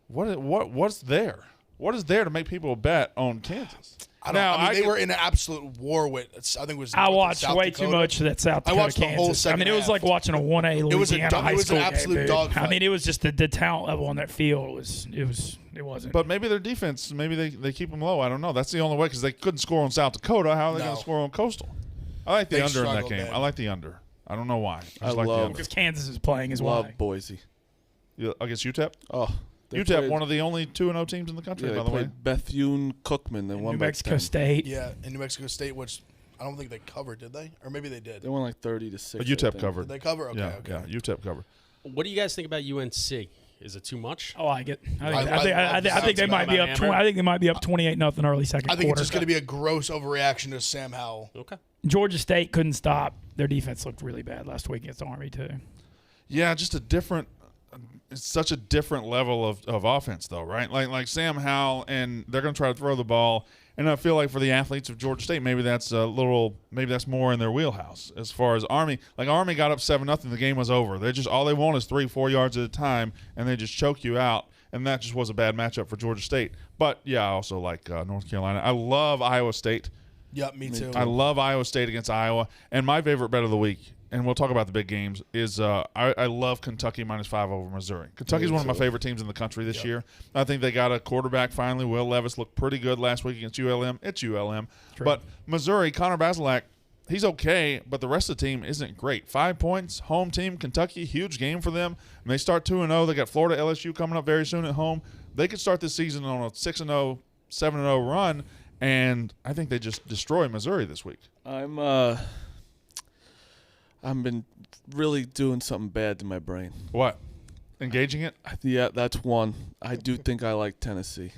What's there? What is there to make people bet on Kansas? They were in an absolute war with. I think it was. I watched way too much of that South Dakota. I watched the whole second it was like watching a 1A Louisiana high school game. It was an absolute dogfight. I mean, it was just the talent level on that field it wasn't. But maybe their defense, maybe they keep them low. I don't know. That's the only way because they couldn't score on South Dakota. How are they going to score on Coastal? I like the under in that game. I like the under. I don't know why. I like the under because Kansas is playing as well. Love Boise. Against UTEP. Oh. UTEP, one of the only 2-0 teams in the country, by the way. Bethune-Cookman. They won New Mexico State. Yeah, in New Mexico State, which I don't think they covered, did they? Or maybe they did. They won like 30-6. But UTEP covered. Did they cover? Okay, yeah, UTEP covered. What do you guys think about UNC? Is it too much? I like it. I think they might be up. I think they might be up 28-0 early second quarter. I think it's just going to be a gross overreaction to Sam Howell. Okay. Georgia State couldn't stop. Their defense looked really bad last week against Army too. Yeah, just it's such a different level of offense, though, right? Like Sam Howell, and they're going to try to throw the ball. And I feel like for the athletes of Georgia State, maybe that's more in their wheelhouse. As far as Army, Army got up 7-0, the game was over. All they want is 3-4 yards at a time, and they just choke you out. And that just was a bad matchup for Georgia State. But yeah, I also like North Carolina. I love Iowa State. Yep, me too. I love Iowa State against Iowa. And my favorite bet of the week, and we'll talk about the big games, is I love Kentucky -5 over Missouri. Kentucky's one of my favorite teams in the country this year. I think they got a quarterback finally. Will Levis looked pretty good last week against ULM. It's ULM. True. But Missouri, Connor Bazelak, he's okay, but the rest of the team isn't great. 5 points, home team, Kentucky, huge game for them. And they start 2-0. They got Florida LSU coming up very soon at home. They could start this season on a 6-0, 7-0 run, and I think they just destroy Missouri this week. I've been really doing something bad to my brain. What? Engaging it? Yeah, that's one. I do think I like Tennessee.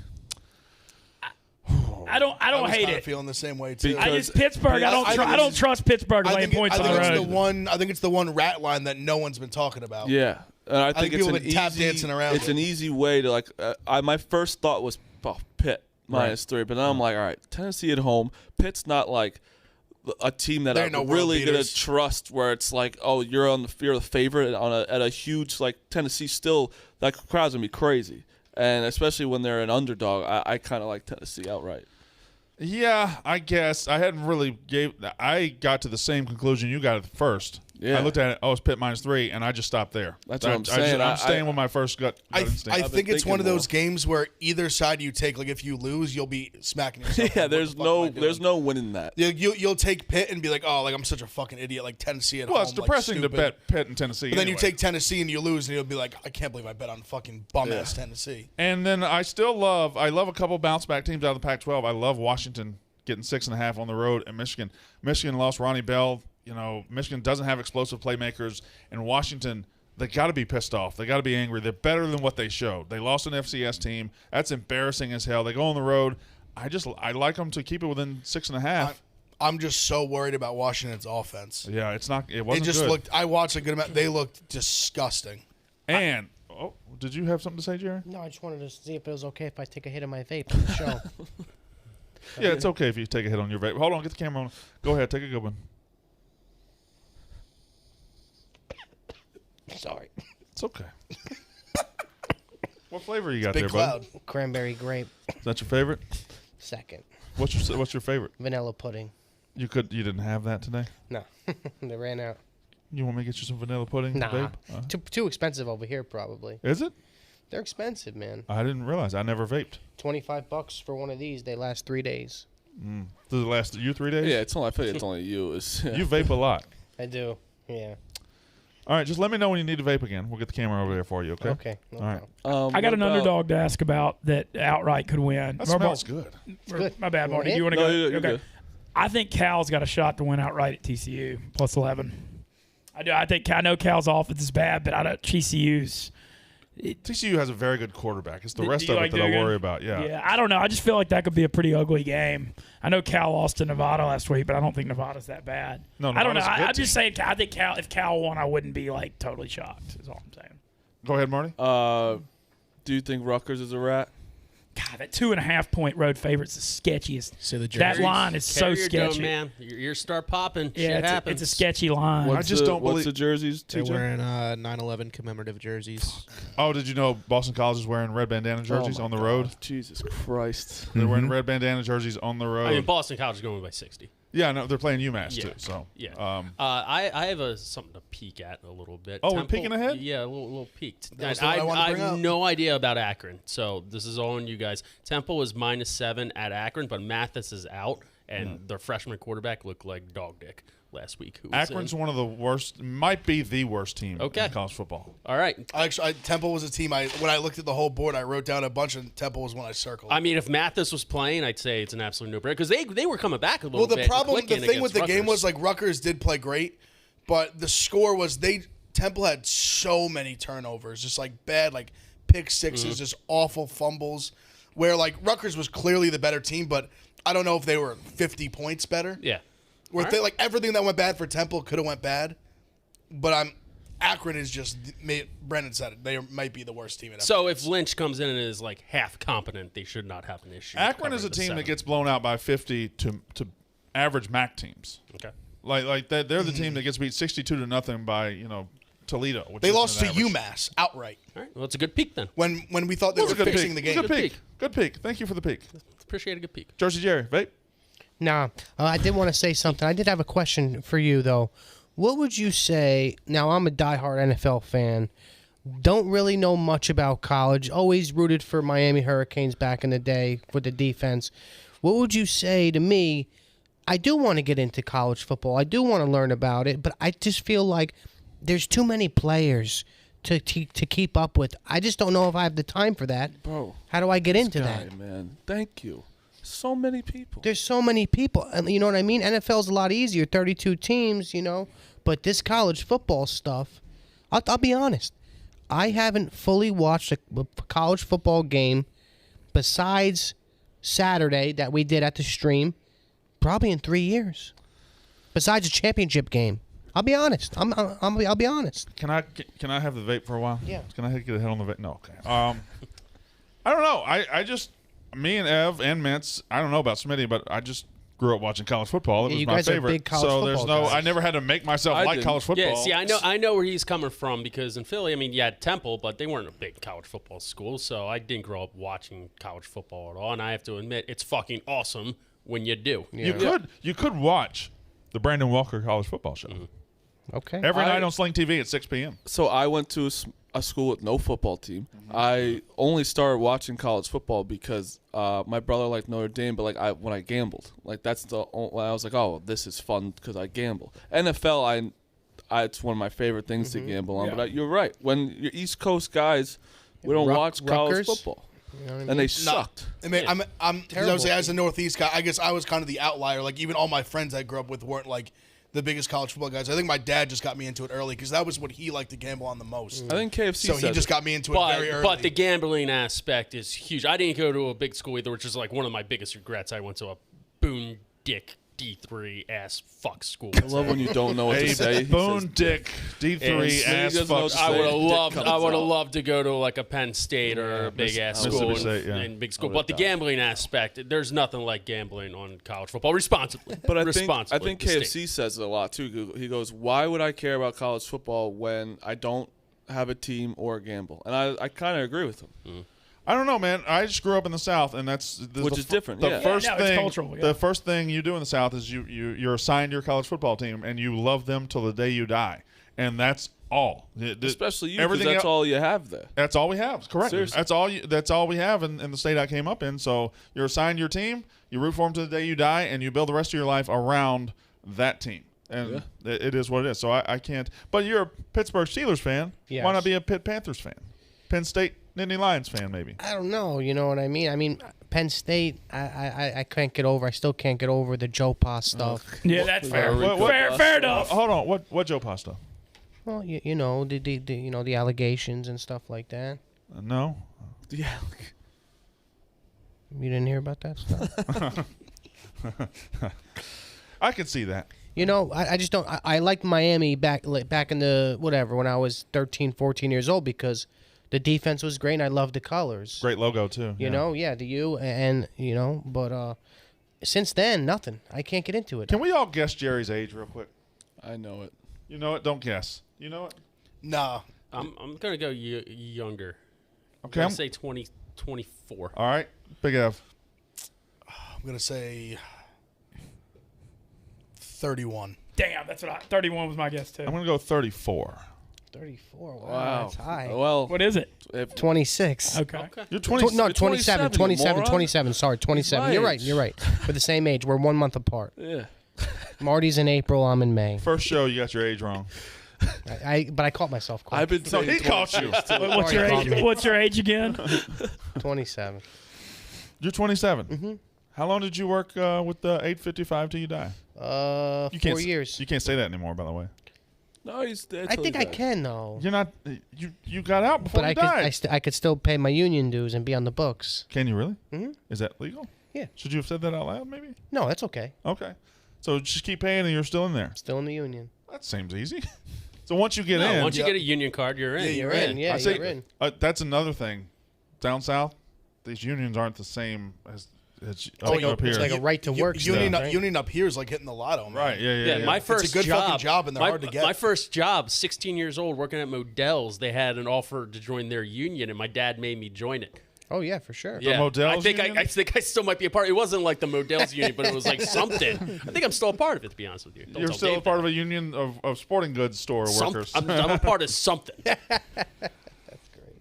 I don't was hate kinda it. feeling the same way too. I just Pittsburgh. I don't trust Pittsburgh laying points on the road. I think it's the one rat line that no one's been talking about. Yeah. And I think it's people an have been tap dancing around It's it. an easy way to my first thought was Pitt -3, but then I'm like, all right, Tennessee at home. Pitt's not like a team that I'm really gonna trust. Where it's like, oh, you're the favorite at a huge Tennessee. Still, that crowd's gonna be crazy, and especially when they're an underdog. I kind of like Tennessee outright. Yeah, I guess I hadn't really I got to the same conclusion you got at first. Yeah. I looked at it. Oh, it's Pitt -3, and I just stopped there. That's what I'm saying. I'm staying with my first gut instinct. I think it's one of those games where either side you take, if you lose, you'll be smacking yourself. Yeah, there's no winning that. You'll take Pitt and be like, oh, I'm such a fucking idiot, Tennessee at home. Well, it's depressing to bet Pitt and Tennessee. But then you take Tennessee and you lose, and you'll be like, I can't believe I bet on fucking bum-ass Tennessee. And then I love a couple bounce-back teams out of the Pac-12. I love Washington getting 6.5 on the road, and Michigan. Michigan lost Ronnie Bell. Michigan doesn't have explosive playmakers, and Washington, they got to be pissed off. They got to be angry. They're better than what they showed. They lost an FCS team. That's embarrassing as hell. They go on the road. I like them to keep it within 6.5. I'm just so worried about Washington's offense. Yeah, it wasn't just good. looked. I watched a good amount. They looked disgusting. And did you have something to say, Jerry? No, I just wanted to see if it was okay if I take a hit of my vape on the show. Yeah, it's okay if you take a hit on your vape. Hold on, get the camera on. Go ahead, take a good one. Sorry. It's okay. What flavor you got Big there, cloud. bud? Cranberry grape. Is that your favorite? Second. What's your favorite? Vanilla pudding. You didn't have that today? No. They ran out. You want me to get you some vanilla pudding? Nah. Vape? Too expensive over here, probably. Is it? They're expensive, man. I didn't realize. I never vaped. $25 for one of these. They last 3 days. Does it last you 3 days? Yeah, I feel like it's only you. You vape a lot. I do. Yeah. All right, just let me know when you need to vape again. We'll get the camera over there for you, okay? Okay. All right. I got an underdog to ask about that outright could win. That smells good. Good. My bad, Marty. Do you want to go? You're Okay. good. I think Cal's got a shot to win outright at TCU plus 11. I do. I know Cal's offense is bad, but TCU's. TCU has a very good quarterback. It's the rest of it that I worry about. Yeah. Yeah, I don't know. I just feel like that could be a pretty ugly game. I know Cal lost to Nevada last week, but I don't think Nevada's that bad. No, I don't know. Nevada's a good I'm just team. saying. I think if Cal won, I wouldn't be totally shocked. Is all I'm saying. Go ahead, Marty. Do you think Rutgers is a rat? God, that 2.5-point road favorite's the sketchiest. So the That line is so Carry your sketchy. dome, man. Your ears start popping. Yeah, Shit happens. it's a sketchy line. I just don't What's believe. the jerseys, They're TJ? wearing 9/11 commemorative jerseys. Oh, did you know Boston College is wearing red bandana jerseys Oh on the my road? God. Jesus Christ. They're wearing red bandana jerseys on the road. I mean, Boston College is going by 60. Yeah, no, they're playing UMass Yeah. too. So Yeah. I have something to peek at a little bit. Oh, we're peeking ahead? Yeah, a little peek. That was what I wanted to I bring have up. no idea about Akron, so this is all on you guys. Temple was -7 at Akron, but Mathis is out, and their freshman quarterback looked like dog dick last week. Who was Akron's in. one of the worst, might be the worst team Okay. in college football. All right. Temple was a team. When I looked at the whole board, I wrote down a bunch, and Temple was one I circled. I mean, if Mathis was playing, I'd say it's an absolute no-brainer because they were coming back a little Well, bit. the and problem, the clicking thing with the against game was Rutgers. Rutgers did play great, but the score was Temple had so many turnovers, just bad, pick sixes, just awful fumbles, where Rutgers was clearly the better team, but I don't know if they were 50 points better. Yeah. Where All they, right. everything that went bad for Temple could have went bad, but Akron is just. Brendan said it. They might be the worst team in. So if Lynch comes in and is half competent, they should not have an issue. Akron is a covering the team that 7. gets blown out by 50 to average MAC teams. Okay. They're the team that gets beat 62-0 by Toledo. Which They isn't lost an to average. UMass outright All right. Well, it's a good peek then. when we thought they were Good fixing peek. the game. Good peek. Good peek. Thank you for the peek. Appreciate a good peek. Jersey Jerry, vape. Nah, I did want to say something. I did have a question for you, though. What would you say? Now, I'm a diehard NFL fan. Don't really know much about college. Always rooted for Miami Hurricanes back in the day for the defense. What would you say to me? I do want to get into college football. I do want to learn about it, but I just feel like there's too many players to keep up with. I just don't know if I have the time for that. Bro. How do I get into Guy, that? man. Thank you. So many people. There's so many people. You know what I mean? NFL's a lot easier, 32 teams, But this college football stuff, I'll be honest. I haven't fully watched a college football game besides Saturday that we did at the stream probably in 3 years. Besides a championship game. I'll be honest. I'll be honest. Can I have the vape for a while? Yeah. Can I get a head on the vape? No. Okay. I don't know. I just me and Ev and Mintz. I don't know about Smitty, but I just grew up watching college football. It was you my guys are favorite. big college so there's football no. guys. I never had to make myself like didn't. college football. Yeah, see, I know where he's coming from because in Philly, I mean, you had Temple, but they weren't a big college football school, so I didn't grow up watching college football at all. And I have to admit, it's fucking awesome when you do. You could watch the Brandon Walker college football show Okay. every night on Sling TV at 6 p.m. So I went to a school with no football team. I only started watching college football because my brother liked Notre Dame, but when I gambled, that's the only, I was like, oh, this is fun because I gamble. NFL, it's one of my favorite things to gamble on. Yeah. But you're right. When you're East Coast guys, we don't watch college Rutgers? football, You know what I mean? and they sucked. I mean, I'm I Terrible. would say as a Northeast guy, I guess I was kind of the outlier. Like even all my friends I grew up with weren't like the biggest college football guys. I think my dad just got me into it early because that was what he liked to gamble on the most. I think KFC. So he said just it. got me into it very early. But the gambling aspect is huge. I didn't go to a big school either, which is like one of my biggest regrets. I went to a Boone Dick D3 ass fuck school. I love when you don't know what to say. He Boone says, Dick D3 And ass Smitty doesn't know fuck. what to I say. would have Dick loved. comes I would have out. loved to go to like a Penn State or a big ass school Mississippi State, yeah. in big school. I But the would've gambling aspect, there's nothing like gambling on college football responsibly. But I responsibly, think the state. KFC says it a lot too. He goes, "Why would I care about college football when I don't have a team or gamble?" And I kind of agree with him. I don't know, man. I just grew up in the South, and Which is different, The yeah. first Yeah, no, it's thing, cultural, yeah. the first thing you do in the South is you're assigned your college football team, and you love them till the day you die, and that's all. Especially you, because everything that's el- all you have there. That's all we have. Correct. Seriously. That's all we have in the state I came up in. So you're assigned your team, you root for them to the day you die, and you build the rest of your life around that team. And it is what it is. So I can't. But you're a Pittsburgh Steelers fan. Yes. Why not be a Pitt Panthers fan? Penn State Nittany Lions fan, maybe. I don't know. You know what I mean? I mean, Penn State, I can't get over. I still can't get over the Joe Pa stuff. Yeah, that's fair. What- Fair enough. Hold on. What Joe Pasta? Well, you know the allegations and stuff like that. No. Yeah. You didn't hear about that stuff? I can see that. You know, I just don't. I liked Miami back in the whatever when I was 13, 14 years old because the defense was great and I loved the colors. Great logo too. You know, the U and you know, but since then nothing. I can't get into it. Can we all guess Jerry's age real quick? I know it. You know it. Don't guess. You know it. Nah. I'm gonna go younger. Okay. I'm gonna say 24. All right. Big F. I'm going to say 31. Damn, that's what 31 was my guess too. I'm gonna go 34. 34. Wow, Wow. that's high. Well, What is it? 26. Okay. You're 20. No, You're 27, 27, 27. Sorry, 27. my You're age. right. We're the same age. We're 1 month apart. yeah. Marty's in April. I'm in May. First show, you got your age wrong. But I caught myself quick. I've been No, saying he caught you. What's your age? What's your age again? 27. You're 27. Mm-hmm. How long did you work with the 855 till you die? You 4 years. You can't say that anymore, by the way. No, he's there. I think I can though. You're not. You got out before But you died. I could still pay my union dues and be on the books. Can you really? Mhm. Is that legal? Yeah. Should you have said that out loud? Maybe. No, that's okay. Okay. So just keep paying, and you're still in there. Still in the union. That seems easy. So once you get No, in, once you get a union card, you're in. Yeah, You're in. Yeah, I say- you're in. that's another thing. Down south, these unions aren't the same as up here. It's like a right to work. Union, stuff, right? union up here is like hitting the lotto, man. right? Yeah. Yeah, my first It's a good job, fucking job, and they're hard to get. My first job, 16 years old, working at Modell's, they had an offer to join their union, and my dad made me join it. Oh yeah, for sure. Yeah, Modell's I think union? I think I still might be a part. It wasn't like the Modell's union, but it was like something. I think I'm still a part of it, to be honest with you. Don't You're tell still a Dave part that. of a union of sporting goods store workers. I'm a part of something.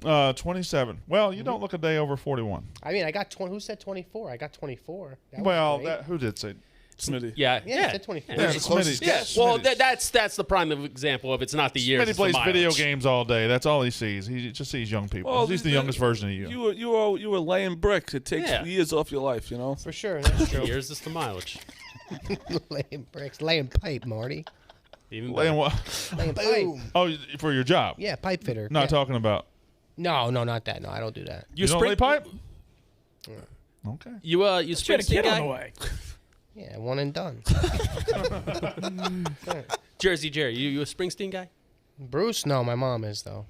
27. Well, you don't look a day over 41. I mean, I got 20. Who said 24? I got 24. That was Well, great. who did say? Smitty. Yeah, Yeah, it said 24. Yeah, the closest Smitty. guess. Well, Smitty's- that's the prime example of it's not the years. Smitty it's the plays video mileage. games all day. That's all he sees. He just sees young people. Well, He's the youngest version of you. You were laying bricks. It takes Yeah. years off your life, you know. For sure. That's true. Years is the mileage. Laying bricks, laying pipe, Marty. Even Laying better. what? Laying pipe. Boom. Oh, for your job. Yeah, pipe fitter. Not yeah. talking about. No, not that. No, I don't do that. You don't lay pipe? Okay. You She had a Springsteen kid guy? on the way. Yeah, one and done. Jersey Jerry, you a Springsteen guy? Bruce? No, my mom is, though.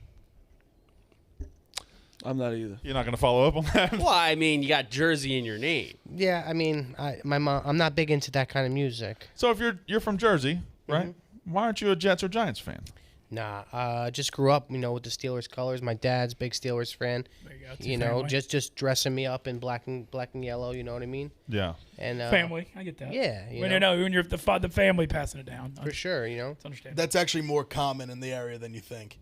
I'm not either. You're not going to follow up on that? Well, I mean, you got Jersey in your name. Yeah, I mean, my mom. I'm not big into that kind of music. So if you're from Jersey, right? Why aren't you a Jets or Giants fan? Nah, just grew up, with the Steelers colors. My dad's big Steelers fan. There you go. It's family. Just dressing me up in black and yellow. You know what I mean? Yeah. And Family. I get that. Yeah, when you're the family passing it down. For sure, It's understandable. That's actually more common in the area than you think.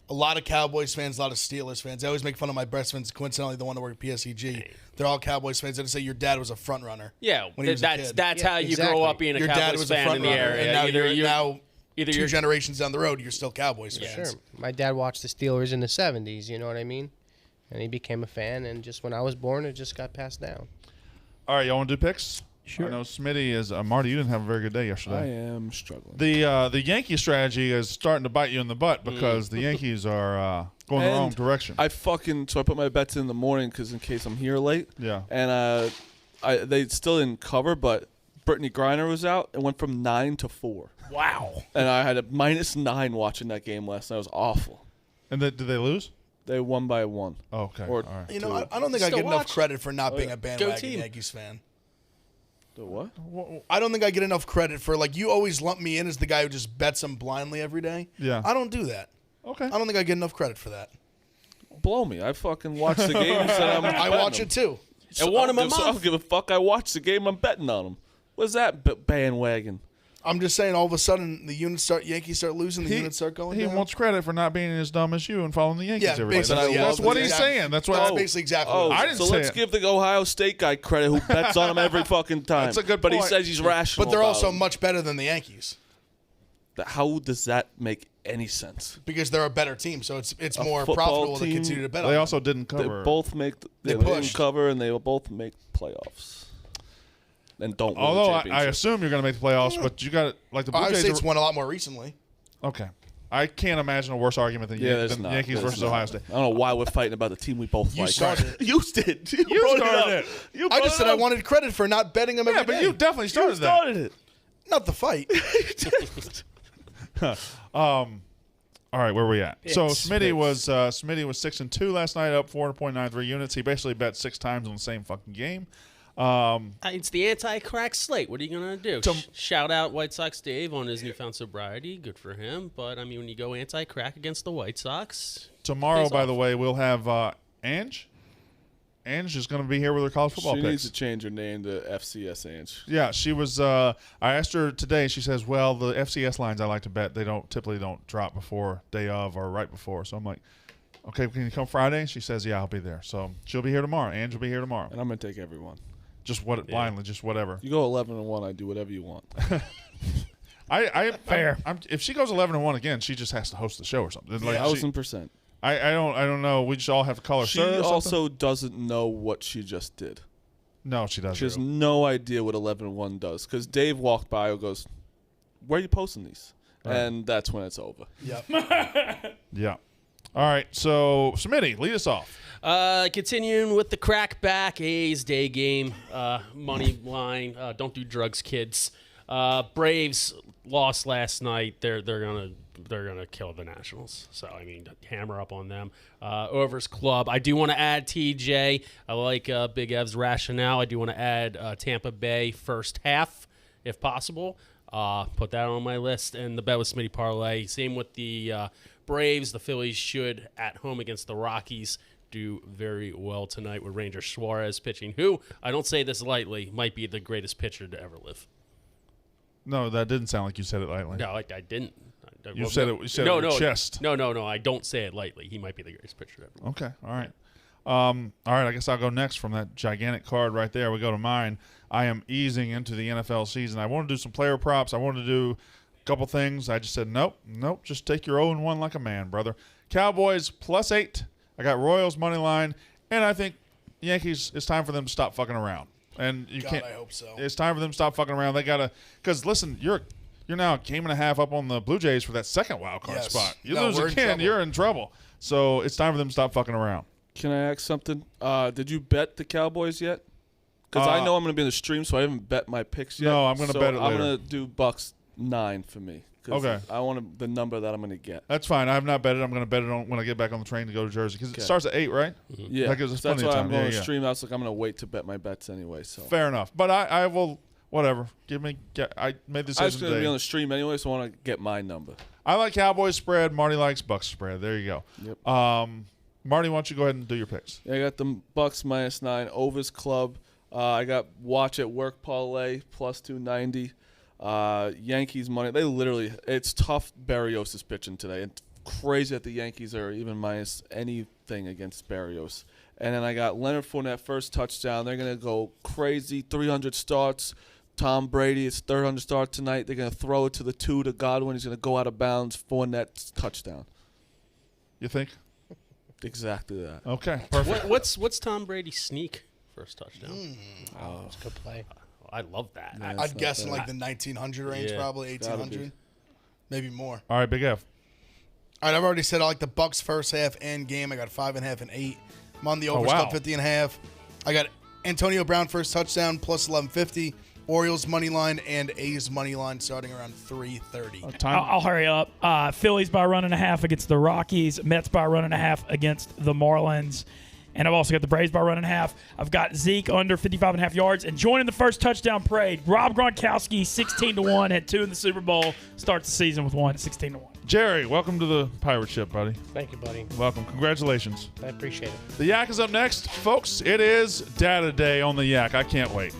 A lot of Cowboys fans, a lot of Steelers fans. I always make fun of my best friends, coincidentally the one that worked at PSEG. They're all Cowboys fans. They just say your dad was a front runner. Yeah, when he was a that's kid. that's Yeah, how you exactly. grow up being a Your dad Cowboys was a fan front in the runner, area. and now Either two you're generations down the road, you're still Cowboys fans. Sure. My dad watched the Steelers in the 70s, you know what I mean? And he became a fan, and just when I was born, it just got passed down. All right, y'all want to do picks? Sure. I know Smitty is Marty. You didn't have a very good day I yesterday. am struggling. The Yankee strategy is starting to bite you in the butt because the Yankees are going the wrong direction. I put my bets in the morning because in case I'm here late. Yeah. And they still didn't cover, but Brittany Griner was out and went from 9 to 4. Wow. And I had a -9 watching that game last night. It was awful. And did they lose? They won by 1. Oh, okay. Or all right. You know, I don't think I Still get enough watch? credit for not being yeah. a bandwagon team. Yankees fan. The what? I don't think I get enough credit for, you always lump me in as the guy who just bets them blindly every day. Yeah. I don't do that. Okay. I don't think I get enough credit for that. Blow me. I fucking watch the games and I watch it too. And won him a I don't month. give a fuck. I watch the game. I'm betting on them. What's that bandwagon? I'm just saying, all of a sudden, Yankees start losing, the units start going He down. wants credit for not being as dumb as you and following the Yankees Yeah, every day. basically, That's what he's saying. That's what. That's basically exactly what I it is. didn't so say let's it. give the Ohio State guy credit who bets on him every fucking time. That's a good But he point. says he's rational. But they're about also him. much better than the Yankees How does that make any sense? because they're a better team, so it's more football profitable to team, continue to bet on They them. also didn't They cover. both make They didn't pushed. cover and they will both make playoffs. And don't win Although the I championship. assume you're going to make the playoffs, but you got the Blue Ohio Jays. State's won a lot more recently. Okay. I can't imagine a worse argument than, there's than not. Yankees There's versus not. Ohio State. I don't know why we're fighting about the team we both You like. started it. You did. You You brought started up. it. You I brought just it said I up. wanted credit for not betting them every Yeah, but day. you definitely started You started it. Not the fight. All right, where are we at? So Picks. Smitty was 6-2 last night, up 4.93 units. He basically bet 6 times on the same fucking game. It's the anti-crack slate. What are you going to do? Shout out White Sox Dave on his newfound sobriety. Good for him. But, I mean, when you go anti-crack against the White Sox. Tomorrow, Pays by off. the way, we'll have Ange. Ange is going to be here with her college football She picks. needs to change her name to FCS Ange. Yeah, she was. I asked her today. She says, "Well, the FCS lines I like to bet they typically don't drop before day of or right before." So I'm like, "Okay, can you come Friday?" She says, "Yeah, I'll be there." So she'll be here tomorrow. Ange will be here tomorrow. And I'm going to take everyone. Just blindly, just whatever. You go 11-1, I do whatever you want. Fair. If she goes 11-1 again, she just has to host the show or something. Like, 1,000%. I don't know. We just all have to call her She sir or something? also doesn't know what she just did. No, she doesn't. She has no idea what 11-1 does. Because Dave walked by and goes, "Where are you posting these?" Right. And that's when it's over. Yep. Yeah. All right. So Smitty, lead us off. Continuing with the crackback A's day game, money line. Don't do drugs, kids. Braves lost last night. They're gonna kill the Nationals. So I mean, hammer up on them. Overs club. I do want to add TJ. I like Big Ev's rationale. I do want to add Tampa Bay first half if possible. Put that on my list. And the bet with Smitty parlay. Same with the Braves. The Phillies should at home against the Rockies do very well tonight with Ranger Suarez pitching, who, I don't say this lightly, might be the greatest pitcher to ever live. No, that didn't sound like you said it lightly. No, I didn't. You said it. You said it with your chest. No, I don't say it lightly. He might be the greatest pitcher to ever live. Okay. All right. All right. I guess I'll go next from that gigantic card right there. We go to mine. I am easing into the NFL season. I want to do some player props. I wanted to do a couple things. I just said nope. Just take your 0-1 like a man, brother. Cowboys +8. I got Royals money line, and I think Yankees. It's time for them to stop fucking around. And you God, can't. I hope so. It's time for them to stop fucking around. They gotta. Because listen, you're now a game and a half up on the Blue Jays for that second wild card Yes. spot. You No, lose we're in again, trouble. you're in trouble. So it's time for them to stop fucking around. Can I ask something? Did you bet the Cowboys yet? Because I know I'm going to be in the stream, so I haven't bet my picks yet. No, I'm going to bet it later. I'm going to do Bucks 9 for me. Okay. I want the number that I'm going to get. That's fine. I have not bet it. I'm going to bet it when I get back on the train to go to Jersey because it starts at 8, right? Yeah. That gives us plenty that's of why time. I'm going to stream. I was like, I'm going to wait to bet my bets anyway. So fair enough. But I will. Whatever. I made this decision I was going to today. be on the stream anyway, so I want to get my number. I like Cowboys spread. Marty likes Bucks spread. There you go. Yep. Marty, why don't you go ahead and do your picks? Yeah, I got the Bucks -9, overs club. I got watch at work parlay +290. Yankees money. It's tough. Barrios is pitching today. It's crazy that the Yankees are even minus anything against Barrios. And then I got Leonard Fournette first touchdown. They're going to go crazy. 300 starts. Tom Brady, it's 300 start tonight. They're going to throw it to the 2 to Godwin. He's going to go out of bounds. Fournette touchdown. You think? Exactly that. Okay, perfect. What's Tom Brady's sneak first touchdown? That's a good play. I love that. Yeah. I'd guess in like the 1900 range, Yeah. probably 1800, maybe more. All right, Big F. All right, I've already said I like the Bucks first half and game. I got 5.5 and 8. I'm on the over wow. club 50.5. I got Antonio Brown first touchdown plus 1150. Orioles money line and A's money line starting around 3:30. I'll hurry up. Phillies by 1.5 against the Rockies. Mets by 1.5 against the Marlins. And I've also got the Braves by 1.5. I've got Zeke under 55.5 yards. And joining the first touchdown parade, Rob Gronkowski, 16-1, had 2 in the Super Bowl. Starts the season with 1, 16-1. Jerry, welcome to the pirate ship, buddy. Thank you, buddy. Welcome. Congratulations. I appreciate it. The Yak is up next. Folks, it is Data Day on the Yak. I can't wait.